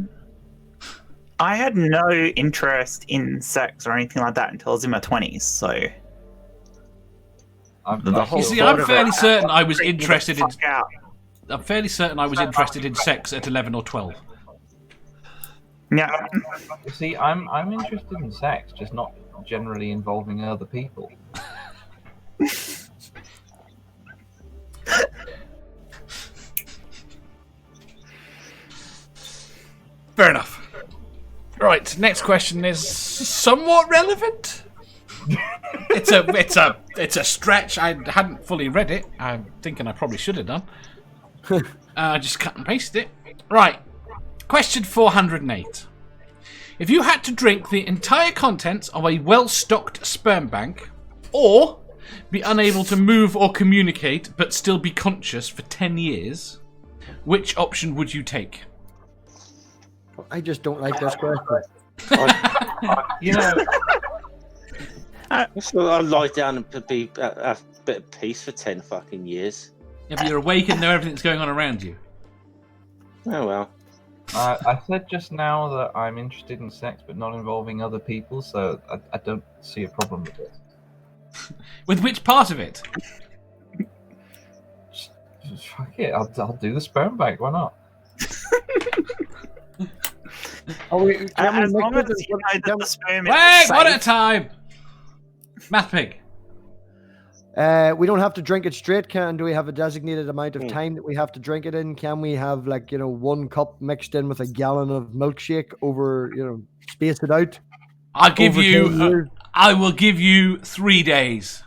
I had no interest in sex or anything like that until I was in my 20s, so... You see, I'm fairly certain I was interested in... I'm fairly certain I was interested in sex at 11 or 12. Yeah. You see, I'm interested in sex, just not generally involving other people. Fair enough. Right, next question is somewhat relevant. It's a stretch. I hadn't fully read it. I'm thinking I probably should have done. Just cut and paste it. Right. Question 408. If you had to drink the entire contents of a well-stocked sperm bank, or be unable to move or communicate but still be conscious for 10 years, which option would you take? I just don't like this question. You know, So I'll lie down and be have a bit of peace for 10 fucking years. Yeah, but you're awake and know everything's going on around you. Oh well. I said just now that I'm interested in sex, but not involving other people, so I don't see a problem with this. With which part of it? Just fuck it, I'll do the sperm bank. Why not? as long as you know that the sperm is Wait, one at a safe. time! MathPig. We don't have to drink it straight, do we have a designated amount of time that we have to drink it in? Can we have 1 cup mixed in with a gallon of milkshake over, space it out? I'll give over 10 you. years? I will give you 3 days.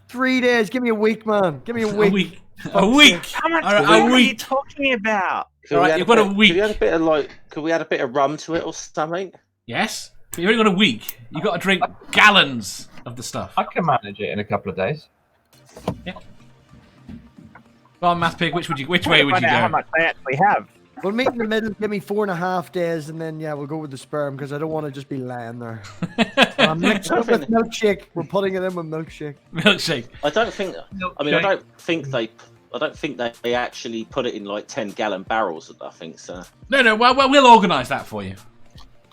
3 days. Give me a week, man. Give me a A week. week. A week. How much All right, food a are you week. talking about? Could All we right, add you've got a bit- week. Could we add a bit of could we add a bit of rum to it or something? Yes. But you've only got a week. You've got to drink gallons of the stuff. I can manage it in a couple of days. Well, MathPig, which way would Find you out how go? much they actually have. We'll meet in the middle. Give me 4.5 days, and then we'll go with the sperm because I don't want to just be lying there. Mixed up with milkshake. We're putting it in with milkshake. Milkshake. I don't think they actually put it in 10-gallon barrels. I think so. No. Well, we'll organise that for you.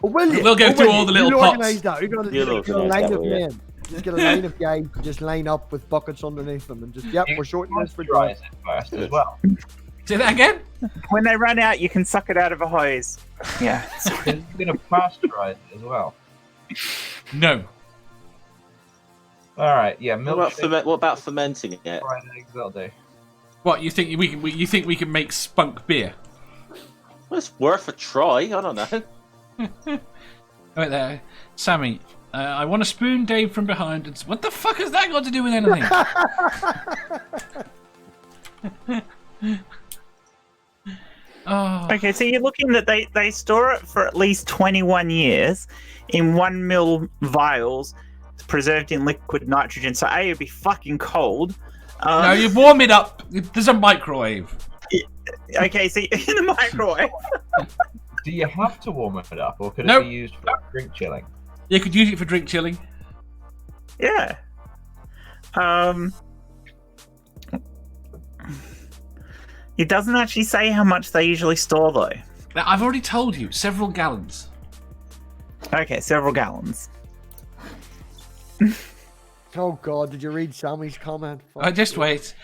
Oh, will you? We'll go through will all you? the little You'll pots. organise that. You're going You'll to get a organise line that, of will you? men. Just get a line of guys to just line up with buckets underneath them and just we're shorting this for Moisturize dry. it first as well. Say that again? When they run out, you can suck it out of a hose. Yeah. You're going to pasteurize it as well. No. All right, yeah, What about fermenting it? fried eggs, that'll do. What, you think we can make spunk beer? Well, it's worth a try. I don't know. Right there, Sammy. I want to spoon Dave from behind. And what the fuck has that got to do with anything? Oh. Okay, so you're looking that they store it for at least 21 years in 1 ml vials, preserved in liquid nitrogen. So A, it'd be fucking cold. No, you warm it up. There's a microwave. Okay, so in the microwave. Do you have to warm it up, or could Nope. it be used for drink chilling? You could use it for drink chilling. Yeah. It doesn't actually say how much they usually store, though. Now, I've already told you, several gallons. Okay, several gallons. Oh God, did you read Sammy's comment? Just wait.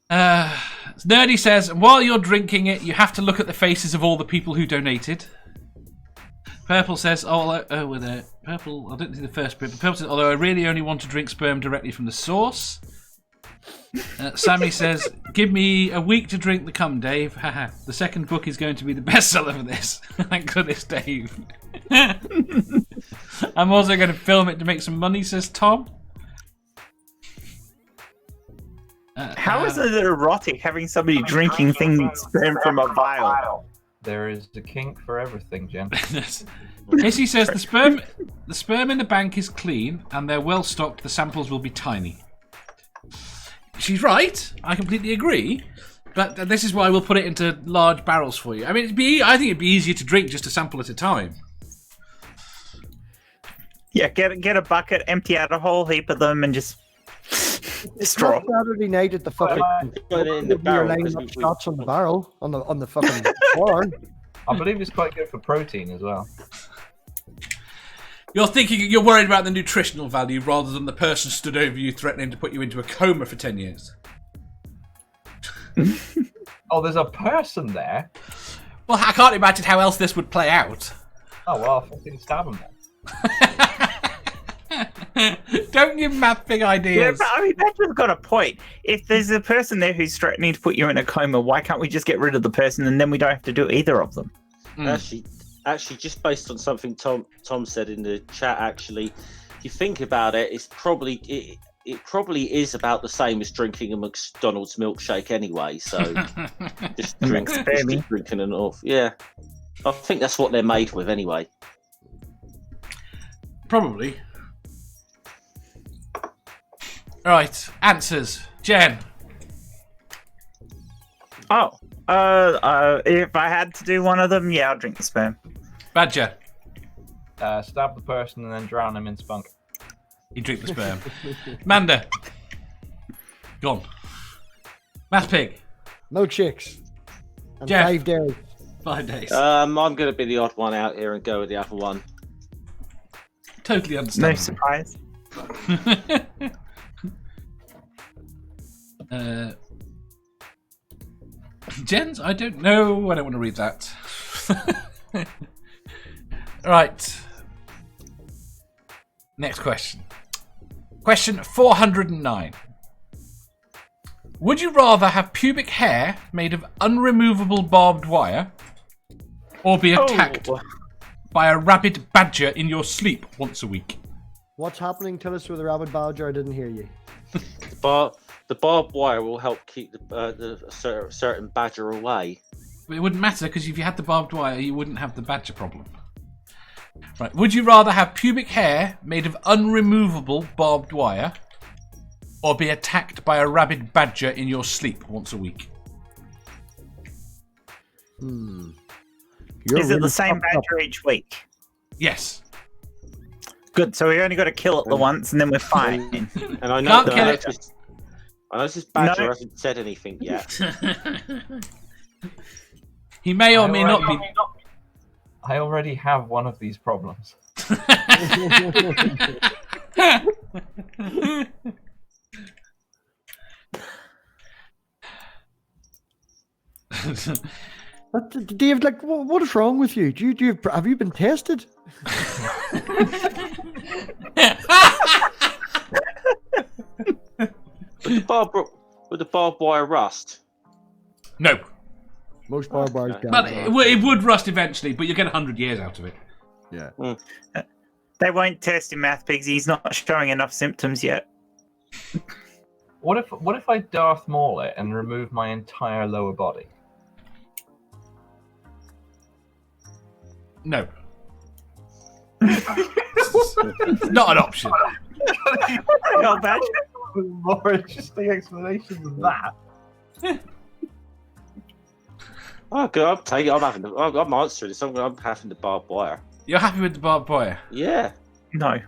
Nerdy says, while you're drinking it, you have to look at the faces of all the people who donated. Purple says, with a purple, I don't think the first bit, but Purple says, although I really only want to drink sperm directly from the source. Sammy says, give me a week to drink the cum, Dave. Haha. The second book is going to be the bestseller for this. Thank goodness, Dave. I'm also going to film it to make some money, says Tom. How is it erotic having somebody drinking things sperm from a vial? There is a kink for everything, Jen. Casey says the sperm in the bank is clean and they're well stocked. The samples will be tiny. She's right. I completely agree. But this is why we'll put it into large barrels for you. I mean, I think it'd be easier to drink just a sample at a time. Yeah, get a bucket, empty out a whole heap of them, and just It's straw. not Saturday night at the fucking. Put it in the You're barrel. lining because up we- shots on the barrel on the fucking barn. I believe it's quite good for protein as well. You're worried about the nutritional value rather than the person stood over you threatening to put you into a coma for 10 years. Oh, there's a person there. Well, I can't imagine how else this would play out. Oh, well, I'll fucking stab him then. Don't give Matt big Yeah, ideas. but I mean, Badger's got a point. If there's a person there who's threatening to put you in a coma, why can't we just get rid of the person and then we don't have to do either of them? Actually, just based on something Tom said in the chat, actually, if you think about it, it's probably it probably is about the same as drinking a McDonald's milkshake anyway. So just drinking an off. Yeah, I think that's what they're made with anyway. Probably. Right, answers. Jen. Oh, if I had to do one of them, yeah, I'll drink the sperm. Badger. Stab the person and then drown him in spunk. You drink the sperm. Manda. Gone. MathPig. Milkshakes. And Jeff. 5 days. 5 days. I'm going to be the odd one out here and go with the other one. Totally No understandable. surprise. Jens, I don't know. I don't want to read that. Right. Next question. Question 409. Would you rather have pubic hair made of unremovable barbed wire or be attacked by a rabid badger in your sleep once a week? What's happening? Tell us with the rabid badger. I didn't hear you. The barbed wire will help keep the certain badger away. But it wouldn't matter because if you had the barbed wire, you wouldn't have the badger problem. Right. Would you rather have pubic hair made of unremovable barbed wire or be attacked by a rabid badger in your sleep once a week? Is it the same badger each week? Yes. Good, so we only got to kill it the once and then we're fine. And I know Can't kill it. I know this badger No. hasn't said anything yet. He may or may not be. I already have one of these problems. Dave, like, what is wrong with you? Have you been tested? Would the barbed wire rust? No. Most barbed wires can. But it would rust eventually, but you get 100 years out of it. Yeah. They won't test him, MathPigs. He's not showing enough symptoms yet. What if I Darth Maul it and remove my entire lower body? No. Not an option. No, badger. More interesting explanation than that. Oh, good. I'll take it. I'm answering this. I'm having the barbed wire. You're happy with the barbed wire? Yeah. No.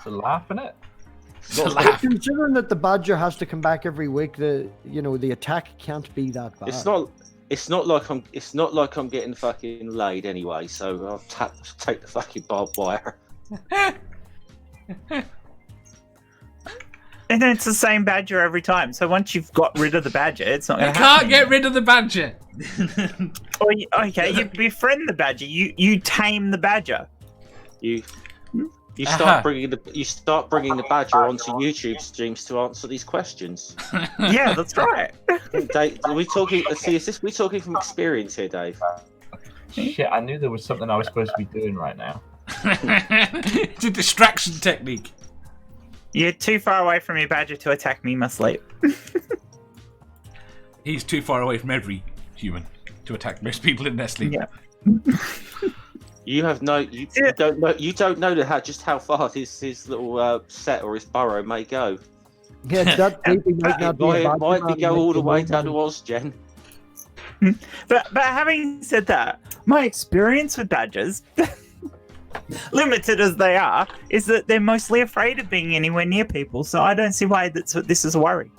To laugh in it. It's a laugh. Considering that the badger has to come back every week, the attack can't be that bad. It's not like I'm getting fucking laid anyway. So I'll take the fucking barbed wire. And then it's the same badger every time. So once you've got rid of the badger, it's not going You to happen. can't get rid of the badger. Okay, you befriend the badger. You tame the badger. You start bringing the badger onto YouTube streams to answer these questions. Yeah, that's right. Dave, are we talking? We talking from experience here, Dave? Shit, I knew there was something I was supposed to be doing right now. It's a distraction technique. You're too far away from your badger to attack me in my sleep. He's too far away from every human to attack most people in their sleep. Yeah. You don't know just how far his little set or his burrow may go. Yeah, that baby might not be. It might go all the way down to Oz, Jen. But having said that, my experience with badgers, limited as they are, is that they're mostly afraid of being anywhere near people. So I don't see why this is a worry.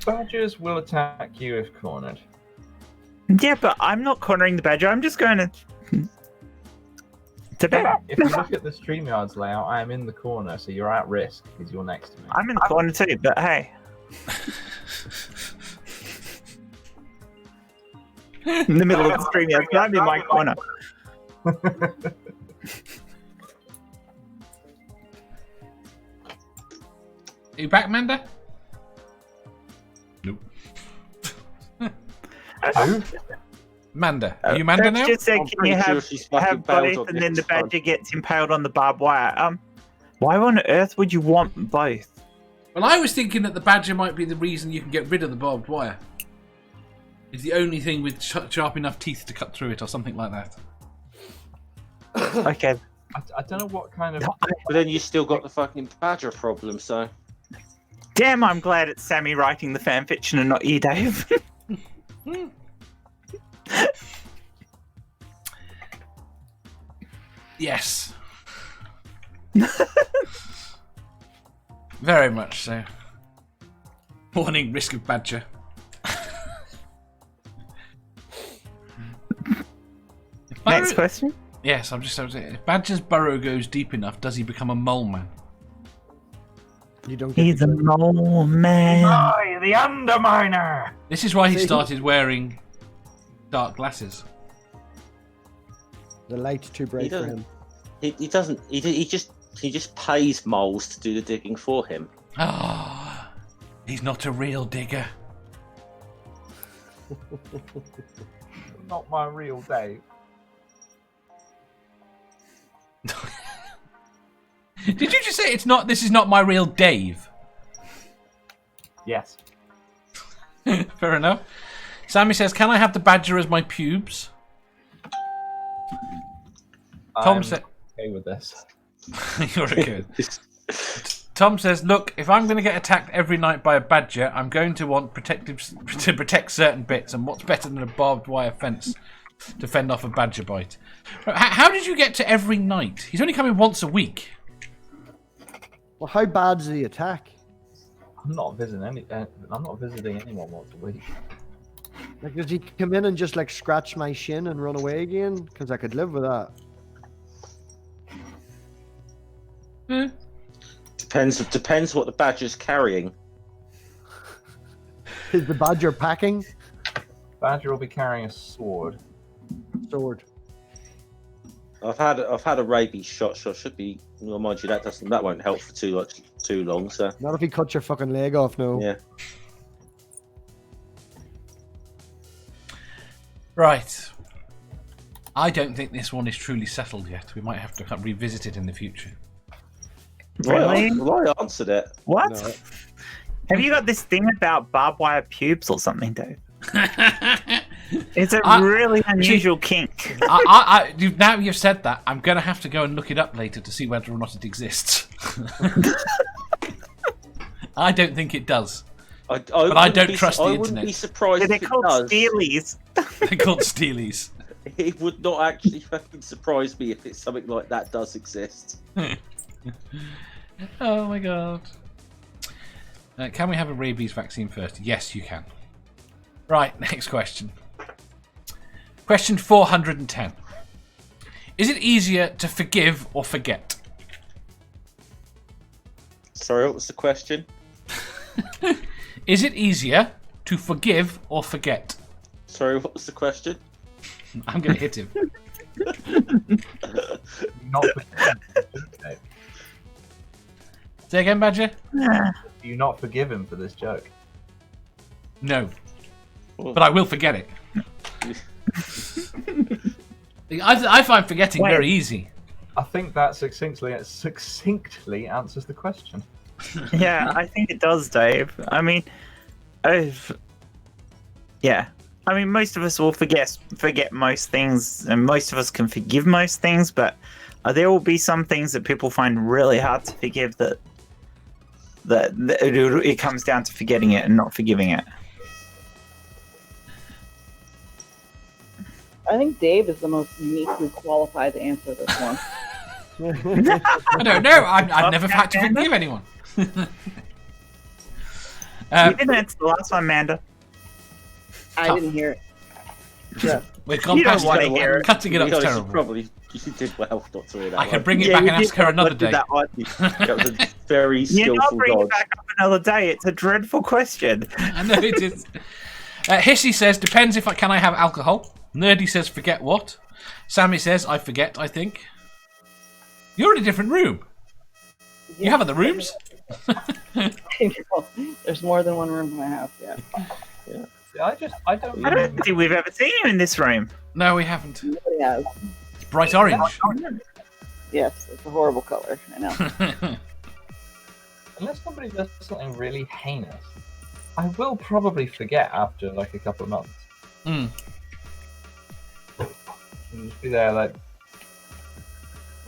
Badgers will attack you if cornered. Yeah, but I'm not cornering the badger. I'm just going to bed. If you look at the StreamYard's layout, I am in the corner, so you're at risk because you're next to me. I'm in the corner too, but hey. In the middle of the StreamYard, I'm in my corner. Are you back, Manda? Nope. Who? Manda. Are you Manda now? Just said, I'm can you pretty sure have, she's fucking have bailed both on and then the this one. badger gets impaled on the barbed wire? Why on earth would you want both? Well, I was thinking that the badger might be the reason you can get rid of the barbed wire. It's the only thing with sharp enough teeth to cut through it, or something like that. Okay. I don't know what kind of. But then you still got the fucking badger problem, so. Damn, I'm glad it's Sammy writing the fanfiction and not you, Dave. Yes. Very much so. Warning, risk of badger. Next question. Yes, I'm just saying. If Badger's burrow goes deep enough, does he become a mole man? You don't get He's a mole man. I, the Underminer. This is why he See? started wearing dark glasses. the light's too bright for him. He doesn't. He just pays moles to do the digging for him. Ah, he's not a real digger. Not my real Dave. Did you just say it's not? This is not my real Dave. Yes. Fair enough. Sammy says, "Can I have the badger as my pubes?" Tom I'm said, okay with this. "You're good." Tom says, "Look, if I'm going to get attacked every night by a badger, I'm going to want to protect certain bits, and what's better than a barbed wire fence to fend off a badger bite?" How did you get to every night? He's only coming once a week. Well, how bad's the attack? I'm not visiting anyone once a week. Like, does he come in and just like scratch my shin and run away again? Because I could live with that. Depends what the badger's carrying. Is the badger packing? Badger will be carrying a sword. Sword. I've had a rabies shot, so should be. Well, mind you, that won't help for too long. So Not if he cuts your fucking leg off, no. yeah. Right. I don't think this one is truly settled yet. We might have to revisit it in the future. Really? Well, I answered it. What? No. Have you got this thing about barbed wire pubes or something, Dave? It's a really unusual kink. Now you've said that, I'm going to have to go and look it up later to see whether or not it exists. I don't think it does. But I don't trust the I internet. wouldn't be surprised They're if it called does. steelies. They're called steelies. It would not actually fucking surprise me if it's something like that does exist. Oh my god. Can we have a rabies vaccine first? Yes, you can. Right, next question. Question 410. Is it easier to forgive or forget? Sorry, what was the question? Is it easier to forgive or forget? Sorry, what was the question? I'm going to hit him. Not Dave. Say again, Badger? Do you not forgive him for this joke? No. But I will forget it. I find forgetting very easy. I think that succinctly answers the question. Yeah, I think it does, Dave. I mean, yeah. I mean, most of us will forget most things, and most of us can forgive most things, but there will be some things that people find really hard to forgive that it comes down to forgetting it and not forgiving it. I think Dave is the most uniquely qualified to answer this one. I don't know. I've never had to forgive anyone. You didn't answer the last one, Amanda. I didn't hear it. Yeah. We've gone You don't past wanna it. hear it. Cutting it up is You terrible. did well not to hear that. I can one. bring it back and you ask her another day. That was a very You're not skillful bringing it dodge. back up another day. It's a dreadful question. I know it is. Hissy says, depends if can I have alcohol. Nerdy says, forget what? Sammy says, I forget, I think. You're in a different room. You have other rooms? There's more than one room in my house, yeah. Yeah, I don't. I don't think we've ever seen you in this room. No, we haven't. Nobody has. It's bright orange. Yes, it's a horrible color. I know. Unless somebody does something really heinous, I will probably forget after like a couple of months. Hmm. I'll just be there like,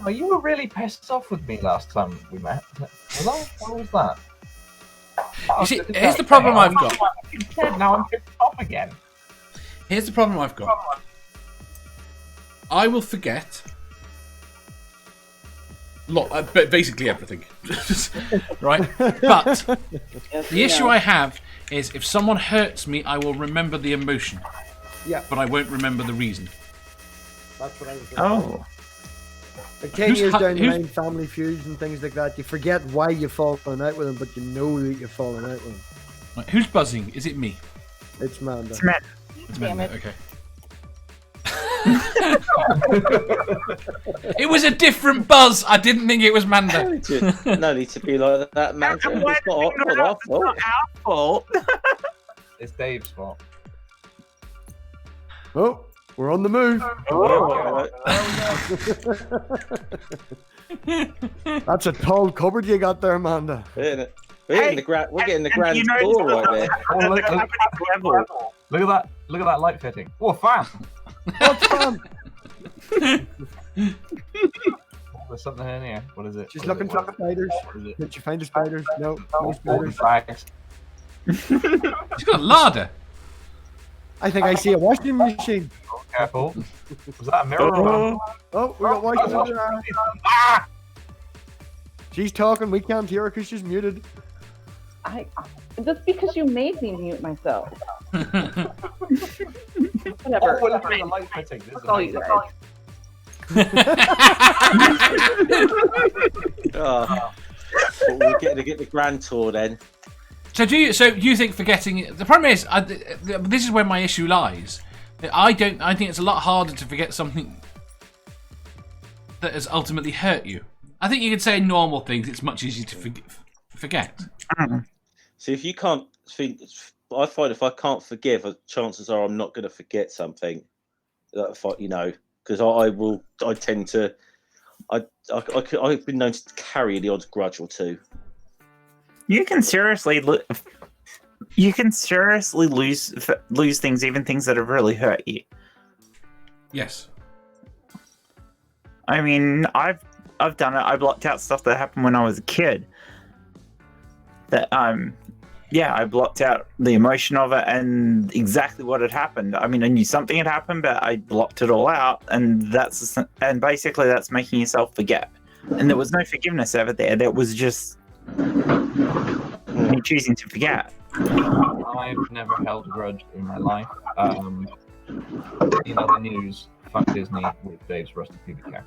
oh, you were really pissed off with me last time we met. Hello? What was that? You see, here's the problem I've got. Now I'm pissed off again. Here's the problem I've got. I will forget. Basically everything. Right? But Yes, the issue I have is if someone hurts me, I will remember the emotion. Yeah, But I won't remember the reason. that's what I was. Oh. Like 10 Who's years hu- down the who's- line, family feuds and things like that, you forget why you've fallen out with them, but you know that you've fallen out with them. Right, who's buzzing? Is it me? It's Manda. It's Matt. It's Damn Manda, it. okay. It was a different buzz. I didn't think it was Manda. No need to be like that, man. It's Why not is it our fault. not our fault. It's Dave's fault. Oh, we're on the move. That's a tall cupboard you got there, Amanda. We're getting the grand you know tour it's right there. Oh, look at that light fitting. Oh, fan! What's fun? There's something in here. What is it? She's What is looking it? for spiders. What is it? Did you find the spiders? No, no Oh, spiders. bags. She's got a larder. I think I see a washing machine. Careful. Was that a mirror? Oh, we got washing machine. Ah! She's talking. We can't hear her because she's muted. Just because you made me mute myself. Oh, Whatever. we're looking at the light fitting. This is Fuck all you amazing. guys. We're getting to get the grand tour then. So you think forgetting? The problem is, this is where my issue lies. I think it's a lot harder to forget something that has ultimately hurt you. I think you could say normal things. It's much easier to forget. See, if you can't think, I find if I can't forgive, chances are I'm not going to forget something. Because I tend to. I've been known to carry the odd grudge or two. You can seriously lose things, even things that have really hurt you. Yes. I mean, I've done it. I blocked out stuff that happened when I was a kid. That I blocked out the emotion of it and exactly what had happened. I mean, I knew something had happened, but I blocked it all out, and basically that's making yourself forget. And there was no forgiveness over there. There was just me choosing to forget. I've never held a grudge in my life. In other news, fuck Disney with Dave's rusty pubic hair.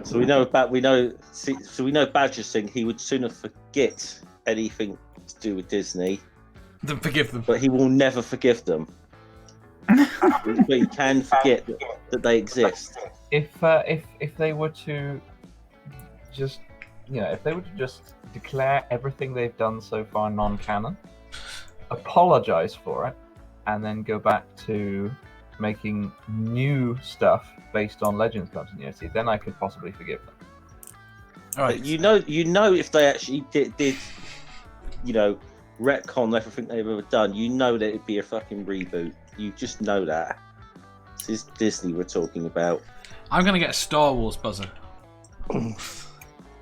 So we know Badger's thing. He would sooner forget anything to do with Disney Then forgive them. but he will never forgive them. But he can forget that they exist. If they were to just, if they were to just declare everything they've done so far non-canon, apologize for it, and then go back to making new stuff based on Legends continuity, then I could possibly forgive them. All right. But you know, if they actually did retcon everything they've ever done, that it'd be a fucking reboot. You just know that. This is Disney we're talking about. I'm gonna get a Star Wars buzzer.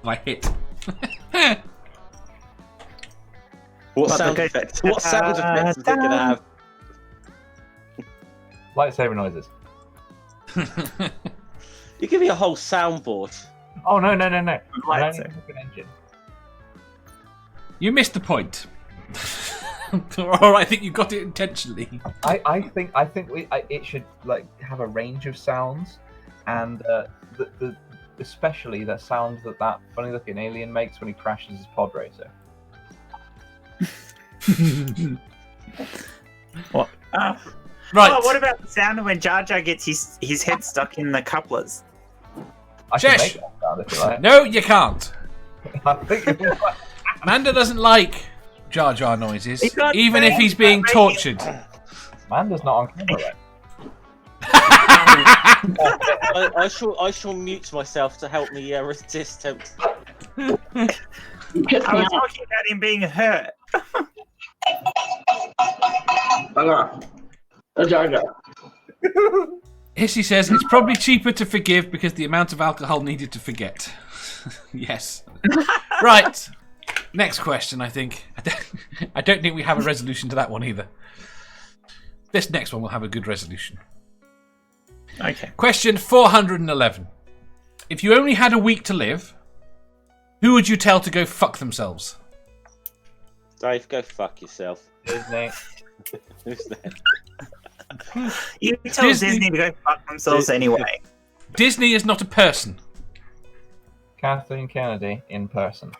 I hit. What sound effects? What sound effects is it gonna have? Lightsaber noises. You give me a whole soundboard. Oh no! I don't Lightsaber. need to hook an engine. You missed the point. Or I think you got it intentionally. I think it should have a range of sounds, and especially the sound that funny looking alien makes when he crashes his pod racer. What? Right. Oh, what about the sound of when Jar Jar gets his head stuck in the couplers? I can Shush. make that sound if you like. No, you can't. I think Amanda doesn't like Jar Jar noises, He's not even if he's being tortured. Amanda's not on camera yet. I shall mute myself to help me resist tempt. I was talking about him being hurt. Hissy says it's probably cheaper to forgive because the amount of alcohol needed to forget. Yes. Right. Next question, I think. I don't think we have a resolution to that one either. This next one will have a good resolution. Okay. Question 411. If you only had a week to live, who would you tell to go fuck themselves? Dave, go fuck yourself. Disney. Who's that? You tell Disney to go fuck themselves anyway. Disney is not a person. Kathleen Kennedy in person.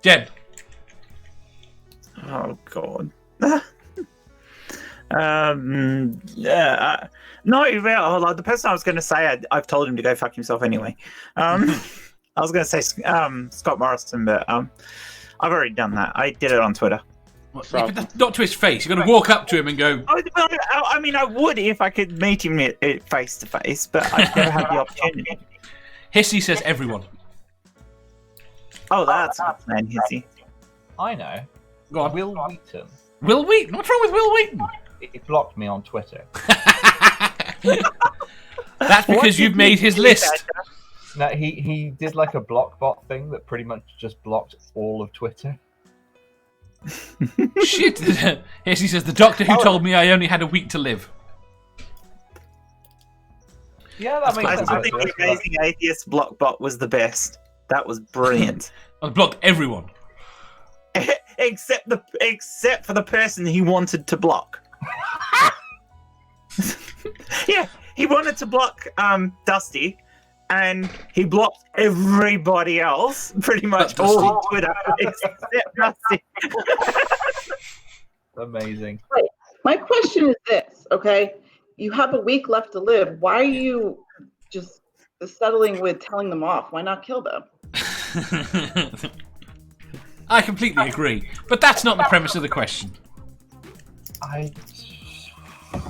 Jen. Oh God. No, well, the person I was going to say, I've told him to go fuck himself anyway. I was going to say Scott Morrison, but I've already done that. I did it on Twitter. Yeah, but that's not to his face. You've got to walk up to him and go. I mean, I would if I could meet him face to face, but I've never had the opportunity. Hissy says everyone. Oh, that's a good man, Hissy. I know. Go on. Will Wheaton. Will Wheaton? What's wrong with Will Wheaton? He blocked me on Twitter. That's because you've made his list. No, he did like a block bot thing that pretty much just blocked all of Twitter. Shit. Hissy says the doctor who told me I only had a week to live. Yeah, that makes sense. I think the Amazing Atheist block bot was the best. That was brilliant. I blocked everyone. except for the person he wanted to block. Yeah, he wanted to block Dusty, and he blocked everybody else, pretty much all on Twitter, except Dusty. Amazing. Wait, my question is this, okay? You have a week left to live. Why are you just settling with telling them off? Why not kill them? I completely agree, but that's not the premise of the question.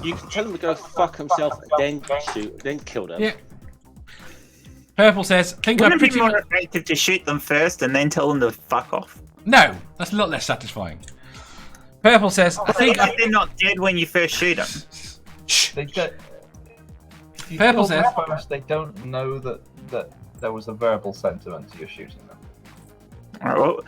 You can tell him to go fuck himself, then shoot, then kill them. Yeah. Purple says, think Wouldn't I'm it be pretty more much... effective to shoot them first and then tell them to fuck off? No, that's a lot less satisfying. Purple says, I think they're not dead when you first shoot them. They don't. If you Purple kill them says- first, they don't know that there was a verbal sentiment to your shooting them. Well,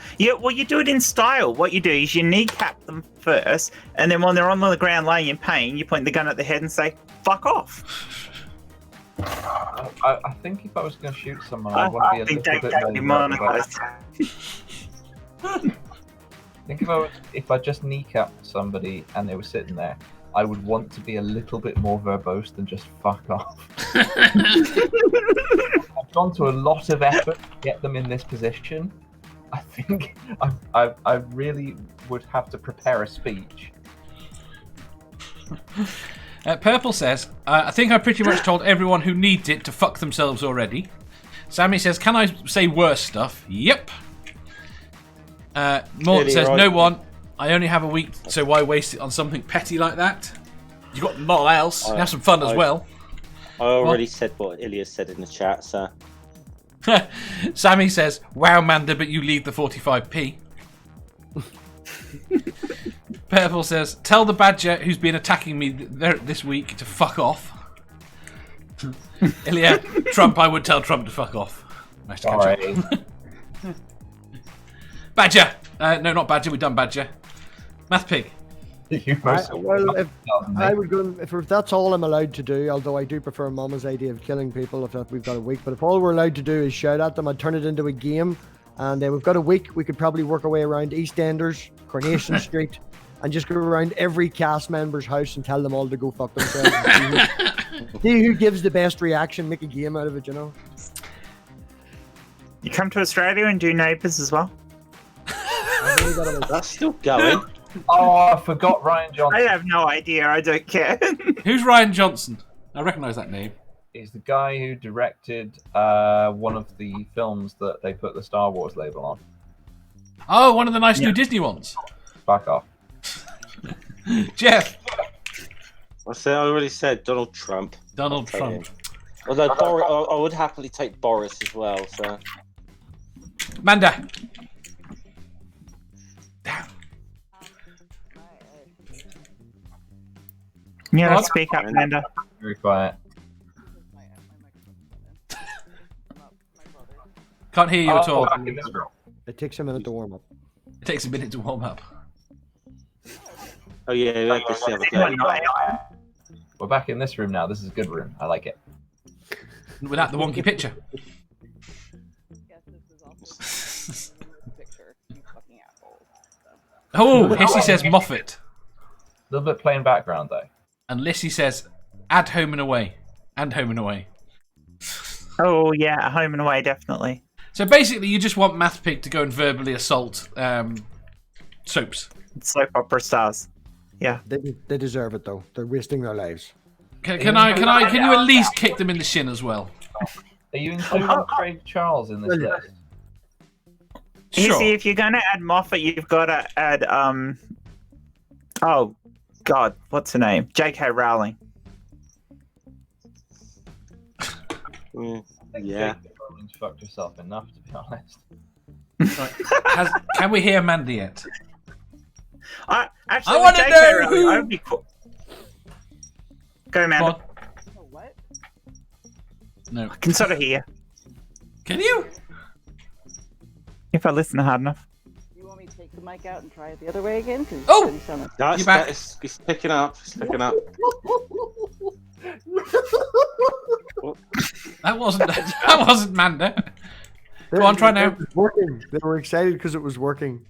you do it in style. What you do is you kneecap them first, and then when they're on the ground laying in pain, you point the gun at the head and say, fuck off. I think if I was going to shoot someone, I want to be a little bit more verbal. monetized. I think if I just kneecapped somebody and they were sitting there, I would want to be a little bit more verbose than just fuck off. I've gone to a lot of effort to get them in this position. I think I really would have to prepare a speech. Purple says, I think I pretty much told everyone who needs it to fuck themselves already. Sammy says, can I say worse stuff? Yep. Morton says, no one. I only have a week, so why waste it on something petty like that? You got nothing else. You have some fun as well. I already said what Ilya said in the chat, so... Sammy says, wow, Manda, but you leave the 45p. Purple says, tell the badger who's been attacking me this week to fuck off. Ilya, Trump, I would tell Trump to fuck off. Nice to catch up. Badger! No, not Badger, we've done Badger. MathPig. If that's all I'm allowed to do, although I do prefer Mama's idea of killing people if we've got a week, but if all we're allowed to do is shout at them, I'd turn it into a game, and we've got a week, we could probably work our way around EastEnders, Coronation Street, and just go around every cast member's house and tell them all to go fuck themselves. See who gives the best reaction, make a game out of it, you know? You come to Australia and do Neighbours as well? That's still going. Oh, I forgot Ryan Johnson. I have no idea. I don't care. Who's Ryan Johnson? I recognise that name. is the guy who directed one of the films that they put the Star Wars label on. Oh, one of the nice new Disney ones. Fuck off. Jeff. I already said Donald Trump. Donald Trump. Although I would happily take Boris as well. So. Manda. Yeah, let's speak up, Amanda. Very quiet. Can't hear you at all. Back in this room. It takes a minute to warm up. It takes a minute to warm up. Oh yeah, we had this the other day. We're back in this room now. This is a good room. I like it. Without the wonky picture. Yes, this is also a picture. You fucking assholes. Oh, Hissy says Moffat. A little bit plain background though. And Lissy says, add Home and Away. And Home and Away. Oh, yeah, Home and Away, definitely. So basically, you just want MathPig to go and verbally assault soaps. Soap opera stars. Yeah. They deserve it though. They're wasting their lives. Can you at least kick them in the shin as well? Are you including Craig Charles in this list? Sure. See, if you're going to add Moffat, you've got to add, oh, God, what's her name? J.K. Rowling. Yeah. Rowling's fucked herself enough, to be honest. Right. Can we hear Mandy yet? Actually, I want to J.K. know Rowling, who... I would be cool. Go, Amanda. Oh, what? No. I can sort of hear Can you? if I listen hard enough. You want me to take the mic out and try it the other way again? Cause Oh! it doesn't sound like- That's, You're back. it's picking up. It's picking up. That wasn't Manda. Go on, try now. It was working. They were excited because it was working.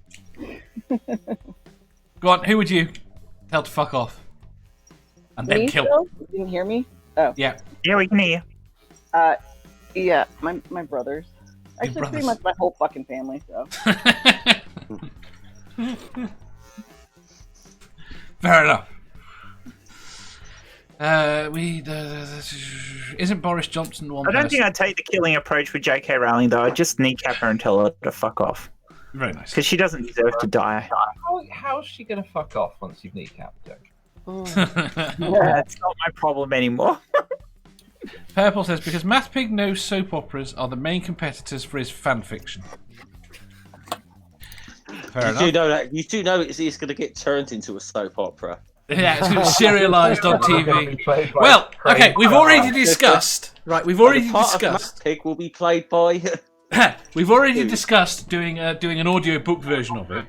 Go on, who would you tell to fuck off? And then Me kill. still? You didn't hear me? Oh. Yeah. Yeah, we can hear. Yeah, my brothers. Actually, brothers. pretty much my whole fucking family, so. Fair enough. Isn't Boris Johnson one I don't person? think I'd take the killing approach with J.K. Rowling, though. I'd just kneecap her and tell her to fuck off. Very nice. Because she doesn't deserve to die. How's she going to fuck off once you've kneecapped her? That's not my problem anymore. Purple says, because MathPig knows soap operas are the main competitors for his fan fiction. Fair enough. You do know it's going to get turned into a soap opera. Yeah, it's going to be serialised on Gonna TV. be played by Well, Craig okay, we've Charles. already discussed. Right, we've already Part of discussed. MathPig will be played by. We've already discussed doing an audio book version of it.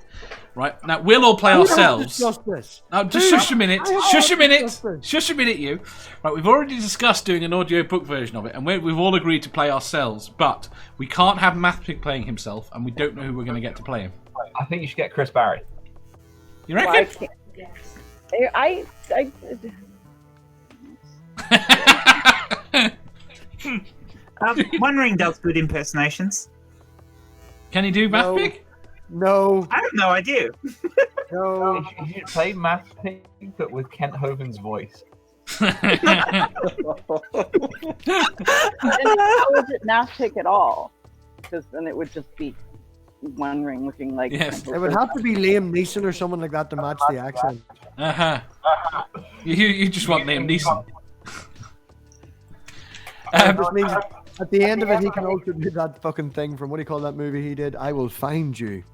Right now, we'll all play ourselves. Just this. Now, just shush a minute. Shush a minute. Shush a minute, you. Right, we've already discussed doing an audio book version of it, and we've all agreed to play ourselves. But we can't have MathPig playing himself, and we don't know who we're going to get to play him. I think you should get Chris Barry. You Well, I reckon? can't. One Ring does good impersonations. Can he do MathPig? No, I have no idea. no. You should play MathPig, but with Kent Hovind's voice. Then how is it MathPig at all? Because then it would just be One Ring looking like. Yes. It would have to be Liam Neeson or someone like that to match the accent. You just want Liam Neeson. It just means at the end of it, he can also do that fucking thing from what do you call that movie he did? I Will Find You.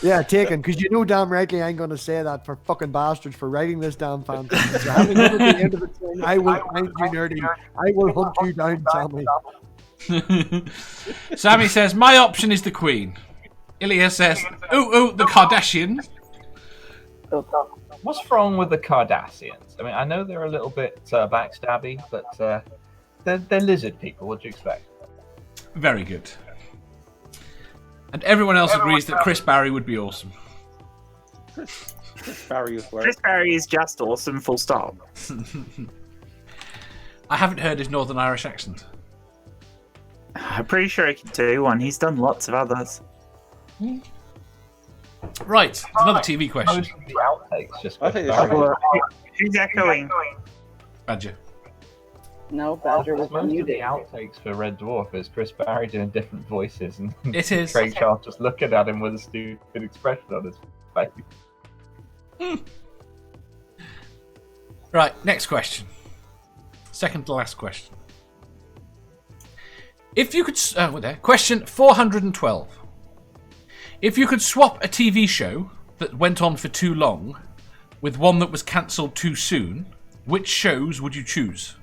Yeah, Taken, because you know damn rightly I ain't going to say that for fucking bastards for writing this damn fantasy. So having it at the end of it saying, I will find you, nerdy. I will hunt you down, Sammy. Sammy says, my option is the Queen. Ilya says, ooh, the Kardashians. What's wrong with the Kardashians? I mean, I know they're a little bit backstabby, but they're lizard people. What do you expect? Very good. And everyone else agrees that Chris Barry would be awesome. Barry as well. Chris Barry is just awesome, full stop. I haven't heard his Northern Irish accent. I'm pretty sure he can do one. He's done lots of others. Right, it's another TV question. Most of the outtakes just I think Chris it's Barry. Who's echoing? Badger. No, Badger was Most of the muted. outtakes for Red Dwarf is Chris Barry doing different voices and It is. Craig Charles just looking at him with a stupid expression on his face. Right, next question. Second to last question. If you could... question 412. If you could swap a TV show that went on for too long with one that was cancelled too soon, which shows would you choose?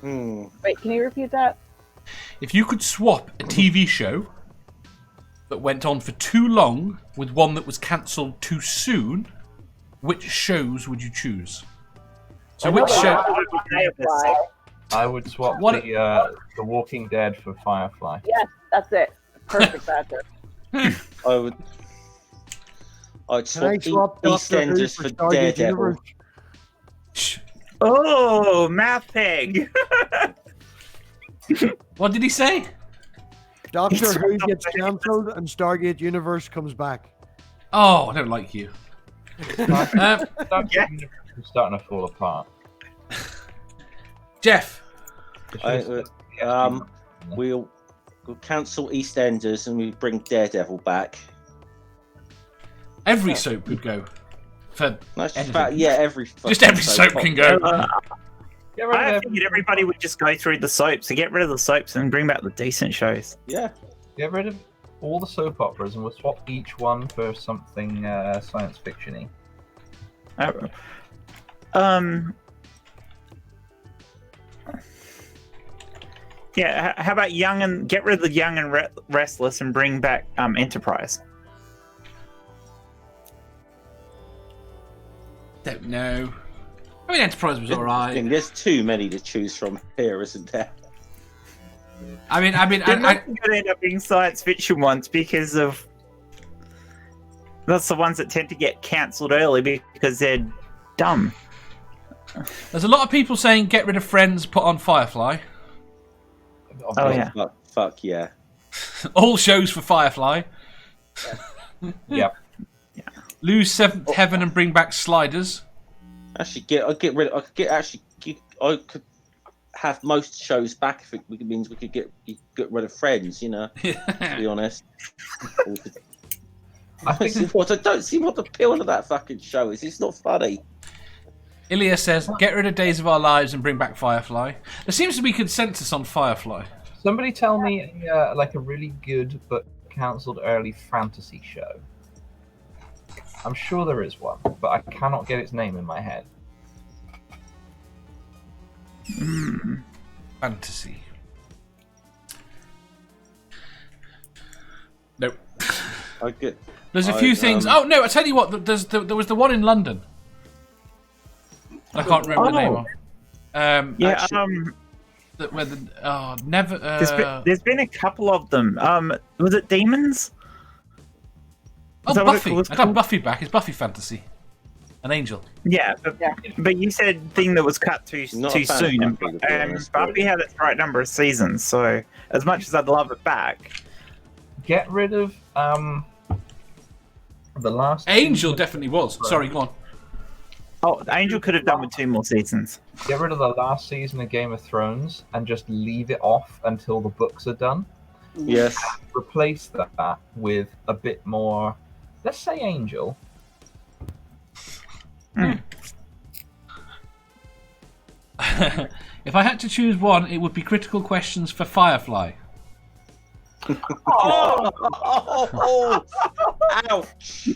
Wait, can you repeat that? If you could swap a TV show that went on for too long with one that was cancelled too soon, which shows would you choose? So which show... I would swap What- the Walking Dead for Firefly. Yes, that's it. Perfect, Badger. I'd Can I swap swap Doctor Who EastEnders for for Stargate Daredevil. Universe? Shh. Oh, MathPig. What did he say? Doctor Who gets cancelled and Stargate Universe comes back. Oh, I don't like you. Stargate Universe is starting to fall apart. Jeff. We'll cancel EastEnders and we bring Daredevil back. Every soap could go. For That's just anything. about, every Just every soap can go. I figured everybody would just go through the soaps and get rid of the soaps and bring back the decent shows. Yeah. Get rid of all the soap operas and we'll swap each one for something science fiction-y. Yeah, how about get rid of the Young and Restless and bring back Enterprise? Don't know. I mean, Enterprise was alright. There's too many to choose from here, isn't there? They're not going to end up being science fiction ones because of that's the ones that tend to get cancelled early because they're dumb. There's a lot of people saying get rid of Friends, put on Firefly. Oh yeah. Fuck yeah. All shows for Firefly. Yep. Lose Seventh Heaven and bring back Sliders. Actually, I could have most shows back if it means we could get rid of Friends, to be honest. I don't see what the appeal of that fucking show is. It's not funny. Ilya says, get rid of Days of Our Lives and bring back Firefly. There seems to be consensus on Firefly. Somebody tell me a really good but cancelled early fantasy show. I'm sure there is one, but I cannot get its name in my head. Fantasy. Nope. There's a few things. Oh no! I tell you what. There was the one in London. I can't remember the name of. Never. There's been a couple of them. Was it Demons? Oh, Buffy! I got Buffy back. It's Buffy Fantasy. An angel. Yeah, but you said thing that was cut too soon, and Buffy had its right number of seasons. So as much as I'd love it back, get rid of the last. Angel definitely was. Sorry, go on. Oh, Angel could have done with 2 more seasons. Get rid of the last season of Game of Thrones and just leave it off until the books are done. Yes. And replace that with a bit more. Let's say Angel. If I had to choose one, it would be Critical Questions for Firefly. Ouch!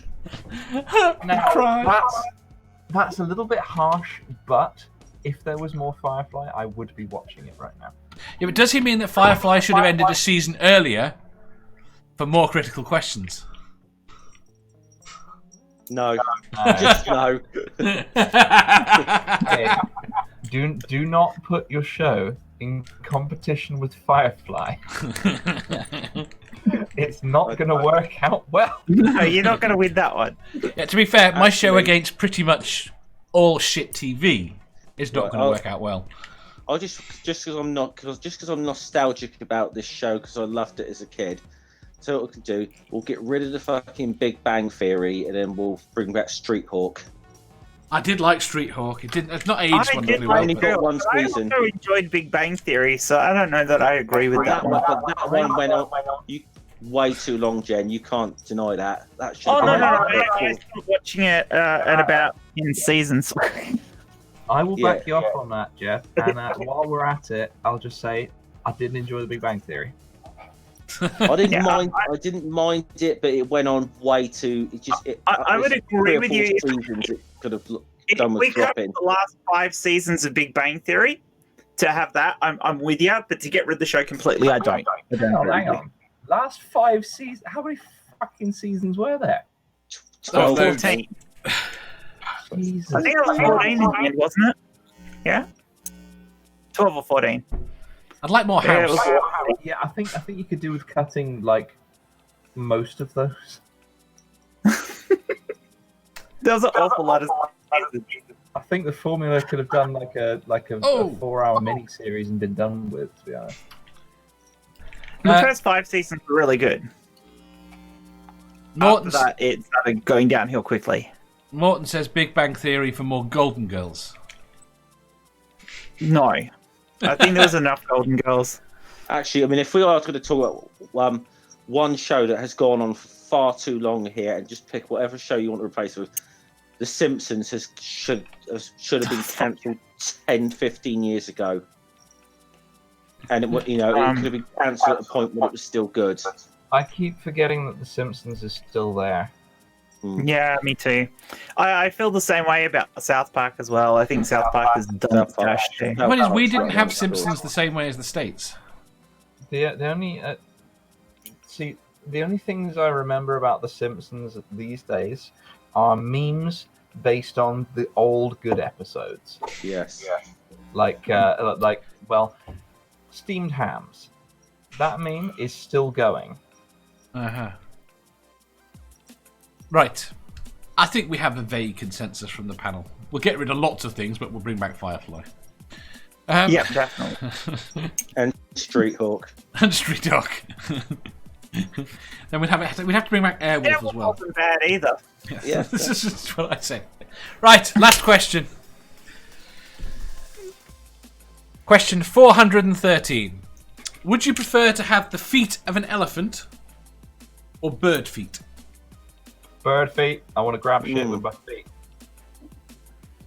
Now, that's a little bit harsh, but if there was more Firefly, I would be watching it right now. Yeah, but does he mean that Firefly should have ended a season earlier for more Critical Questions? No. Just no. Okay. Do not put your show in competition with Firefly. It's not going to work out well. No, you're not going to win that one. Yeah, to be fair, my show against pretty much all shit TV is not going to work out well. I'll just because I'm nostalgic about this show because I loved it as a kid. So what we can do, we'll get rid of the fucking Big Bang Theory and then we'll bring back Street Hawk. I did like Street Hawk. It's not aged I wonderfully did well. only like got it, one but I season. also enjoyed Big Bang Theory, so I don't know that I agree with that one. But that one went on way too long, Jen. You can't deny that. That should Oh, have no, been no, I started watching it at about 10 seasons. I will Yeah. back you up on that, Jeff. And while we're at it, I'll just say I didn't enjoy the Big Bang Theory. I didn't Yeah, mind. I didn't mind it, but it went on way too. It just. I would agree with you. Seasons it could have If done we with cut dropping. the last 5 seasons of Big Bang Theory to have that, I'm with you, but to get rid of the show completely, I don't. Hang on. Last 5 seasons. How many fucking seasons were there? 12. 14. Jesus. I think it was 14 in the end, wasn't it? Yeah? 12 or 14. I'd like more Yeah, it House. was- Yeah, I think you could do with cutting like most of those. There was an awful lot of seasons. I think the formula could have done like a Oh. 4-hour mini series and been done with. To be honest. The Uh, first 5 seasons were really good. Morton, After that, it started going downhill quickly. Morton says Big Bang Theory for more Golden Girls. No. I think there was enough Golden Girls. Actually, I mean, if we are going to talk about one show that has gone on for far too long here, and just pick whatever show you want to replace with, The Simpsons should have been cancelled 10, 15 years ago, and it could have been cancelled at a point when it was still good. I keep forgetting that The Simpsons is still there. Yeah, me too. I feel the same way about South Park as well. I think South Park is done South Park. dash too. The point is, we didn't have Right. Simpsons the same way as the States. The only the only things I remember about The Simpsons these days are memes based on the old good episodes, Yes. like steamed hams. That meme is still going. Uh-huh. Right. I think we have a vague consensus from the panel. We'll get rid of lots of things, but we'll bring back Firefly. Yeah, definitely. And Street Hawk. And Street Dog. Then we'd have to bring back Airwolf It as well. wasn't bad either. Yes. Yeah. This is what I say. Right, last question. Question 413. Would you prefer to have the feet of an elephant or bird feet? Bird feet. I want to grab shit with my feet.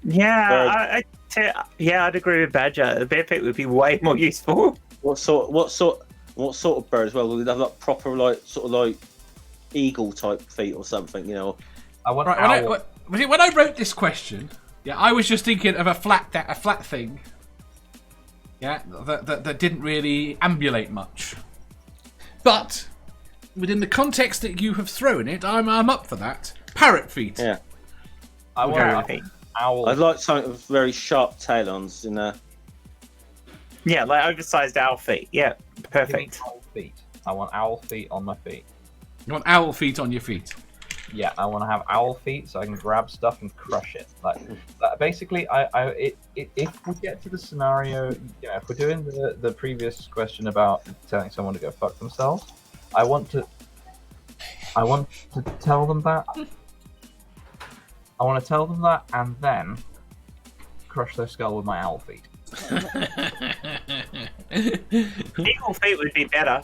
Yeah, I'd agree with Badger. The bare feet would be way more useful. What sort of bird as well? Would they have like proper sort of eagle type feet or something? You know. I want Right, owl. when I wrote this question, yeah, I was just thinking of a flat thing. Yeah, that didn't really ambulate much. But within the context that you have thrown it, I'm up for that. Parrot feet. Yeah. I want Parrot an feet. owl. I'd like something with very sharp tailons in there. Yeah, like oversized owl feet. Yeah, Give me perfect. owl feet. I want owl feet on my feet. You want owl feet on your feet. Yeah, I want to have owl feet so I can grab stuff and crush it. Basically, if we get to the scenario, if we're doing the previous question about telling someone to go fuck themselves, I want to tell them that. I want to tell them that and then crush their skull with my owl feet. Eagle feet would be better.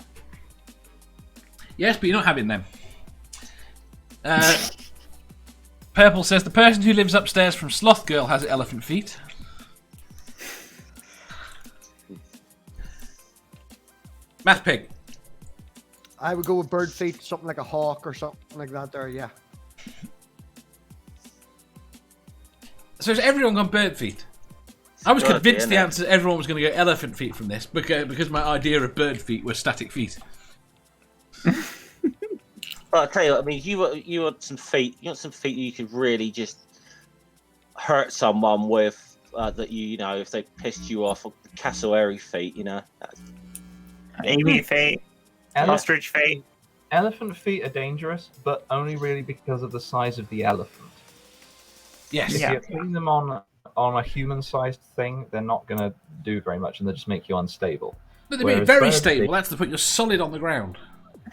Yes, but you're not having them. Purple says the person who lives upstairs from Sloth Girl has elephant feet. MathPig. I would go with bird feet, something like a hawk or something like that there, yeah. So has everyone gone bird feet? I was Bird convinced feet, the innit? answer everyone was going to go elephant feet from this because my idea of bird feet were static feet. But I tell you, what, I mean, you want some feet. You want some feet that you could really just hurt someone with. That if they pissed you off, cassowary feet. Emu feet, ostrich feet. Elephant feet are dangerous, but only really because of the size of the elephant. Yes. If Yeah. you're putting them on a human-sized thing, they're not going to do very much, and they just make you unstable. But they'd be Whereas very bird stable. feet- That's the point. You're solid on the ground.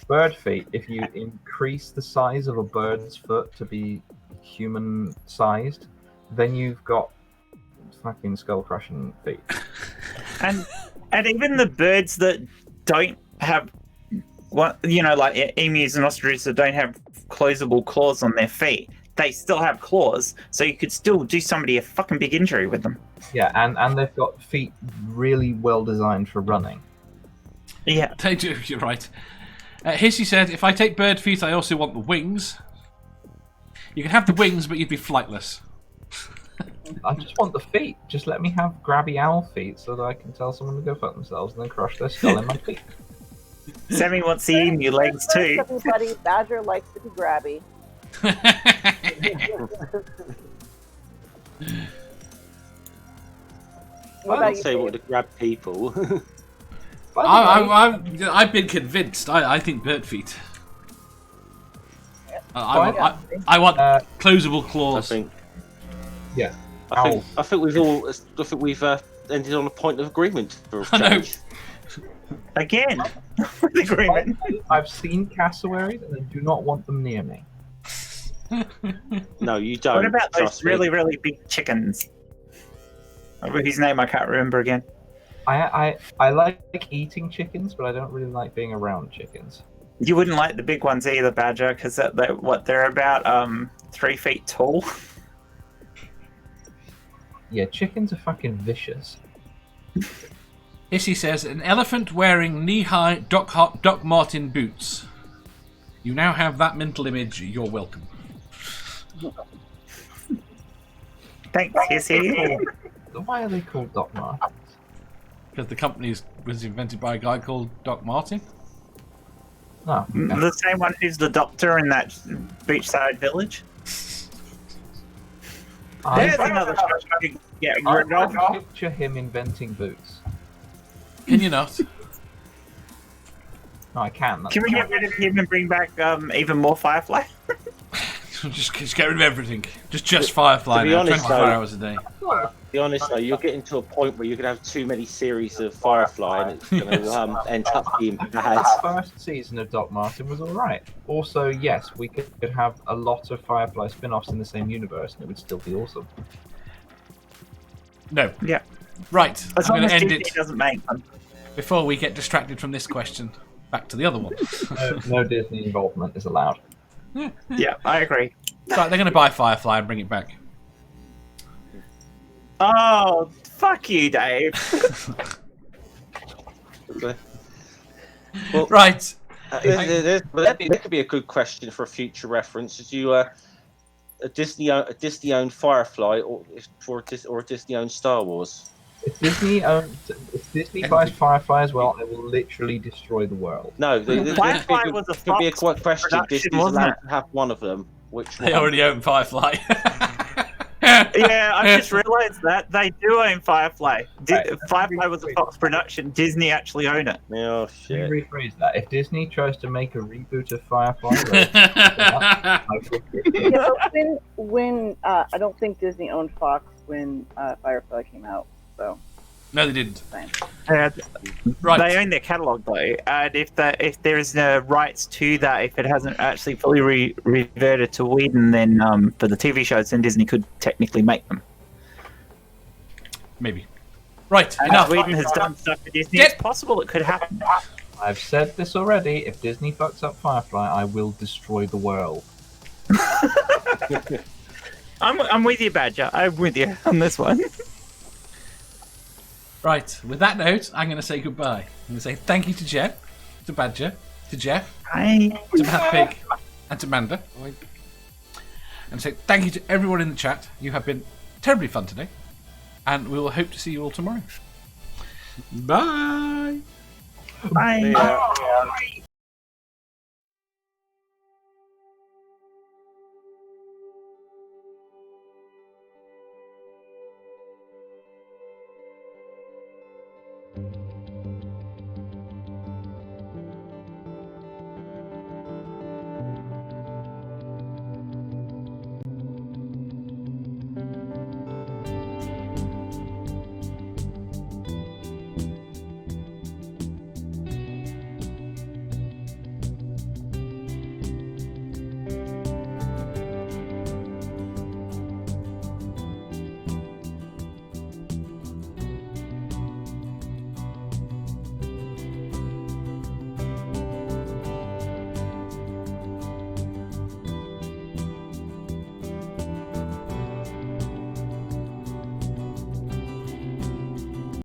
Bird feet, if you increase the size of a bird's foot to be human-sized, then you've got fucking skull crushing feet. And even the birds that don't have what like emus and ostriches that don't have closable claws on their feet, they still have claws, so you could still do somebody a fucking big injury with them. Yeah, and they've got feet really well designed for running. Yeah, They do, you're right. Hissy said, if I take bird feet, I also want the wings. You can have the wings, but you'd be flightless. I just want the feet. Just let me have grabby owl feet so that I can tell someone to go fuck themselves and then crush their skull in my feet. Sammy wants the emu legs too. Everybody, Badger likes to be grabby. What I about would you, say Dave? what to grab people. I've been convinced. I think bird feet. I want closable I claws. think. Yeah. I think we've ended on a point of agreement for a I know. change. Again, the agreement. I've seen cassowaries and I do not want them near me. No, you don't. What about those trust me. really, really big chickens? Whose name I can't remember again. I like eating chickens, but I don't really like being around chickens. You wouldn't like the big ones either, Badger, because they're about 3 feet tall. Yeah, chickens are fucking vicious. Issy says, an elephant wearing knee-high Doc Martin boots. You now have that mental image. You're welcome. Thanks, Hissy. Why are they called Doc Martens? Because the company was invented by a guy called Doc Martin. Oh, okay. The same one who's the doctor in that beachside village. There's another shot you can get rid I of. can picture him inventing boots. Can you not? No, I can. That's Can we get rid of him and bring back even more Firefly? just get rid of everything. Just Firefly To be now, honest, 24 though- hours a day. To be honest though, you're getting to a point where you're going to have too many series of Firefly and it's going to end up being bad. The first season of Doc Martin was alright. Also, yes, we could have a lot of Firefly spin-offs in the same universe and it would still be awesome. No. Yeah. Right, As I'm long going as to end Disney it doesn't make them. before we get distracted from this question. Back to the other one. No Disney involvement is allowed. Yeah, I agree. Right, they're going to buy Firefly and bring it back. Oh, fuck you, Dave. Well, Right. that could be a good question for a future reference. Is you a Disney-owned Firefly or a Disney-owned Star Wars? If Disney buys Firefly as well, it will literally destroy the world. No, Firefly was a could be a Fox question. production, Disney's wasn't allowed it? to have one of them. Which one? They already own Firefly. Yeah, I just realised that they do own Firefly. Firefly was a Fox production. Disney actually own it. Oh Let shit! me rephrase that. If Disney tries to make a reboot of Firefly, Yeah, but when I don't think Disney owned Fox when Firefly came out. So No, they didn't. Right. Right. They own their catalogue though, and if there is no rights to that, if it hasn't actually fully reverted to Whedon, then for the TV shows, then Disney could technically make them. Maybe. Right, And enough. Whedon has done stuff for Disney. Get- It's possible it could happen. I've said this already. If Disney fucks up Firefly, I will destroy the world. I'm with you, Badger. I'm with you on this one. Right, with that note, I'm going to say goodbye. I'm going to say thank you to Jeff, to Badger, to Jeff, Hi. to MathPig, and to Amanda. And say thank you to everyone in the chat. You have been terribly fun today. And we will hope to see you all tomorrow. Bye! Bye. Yeah.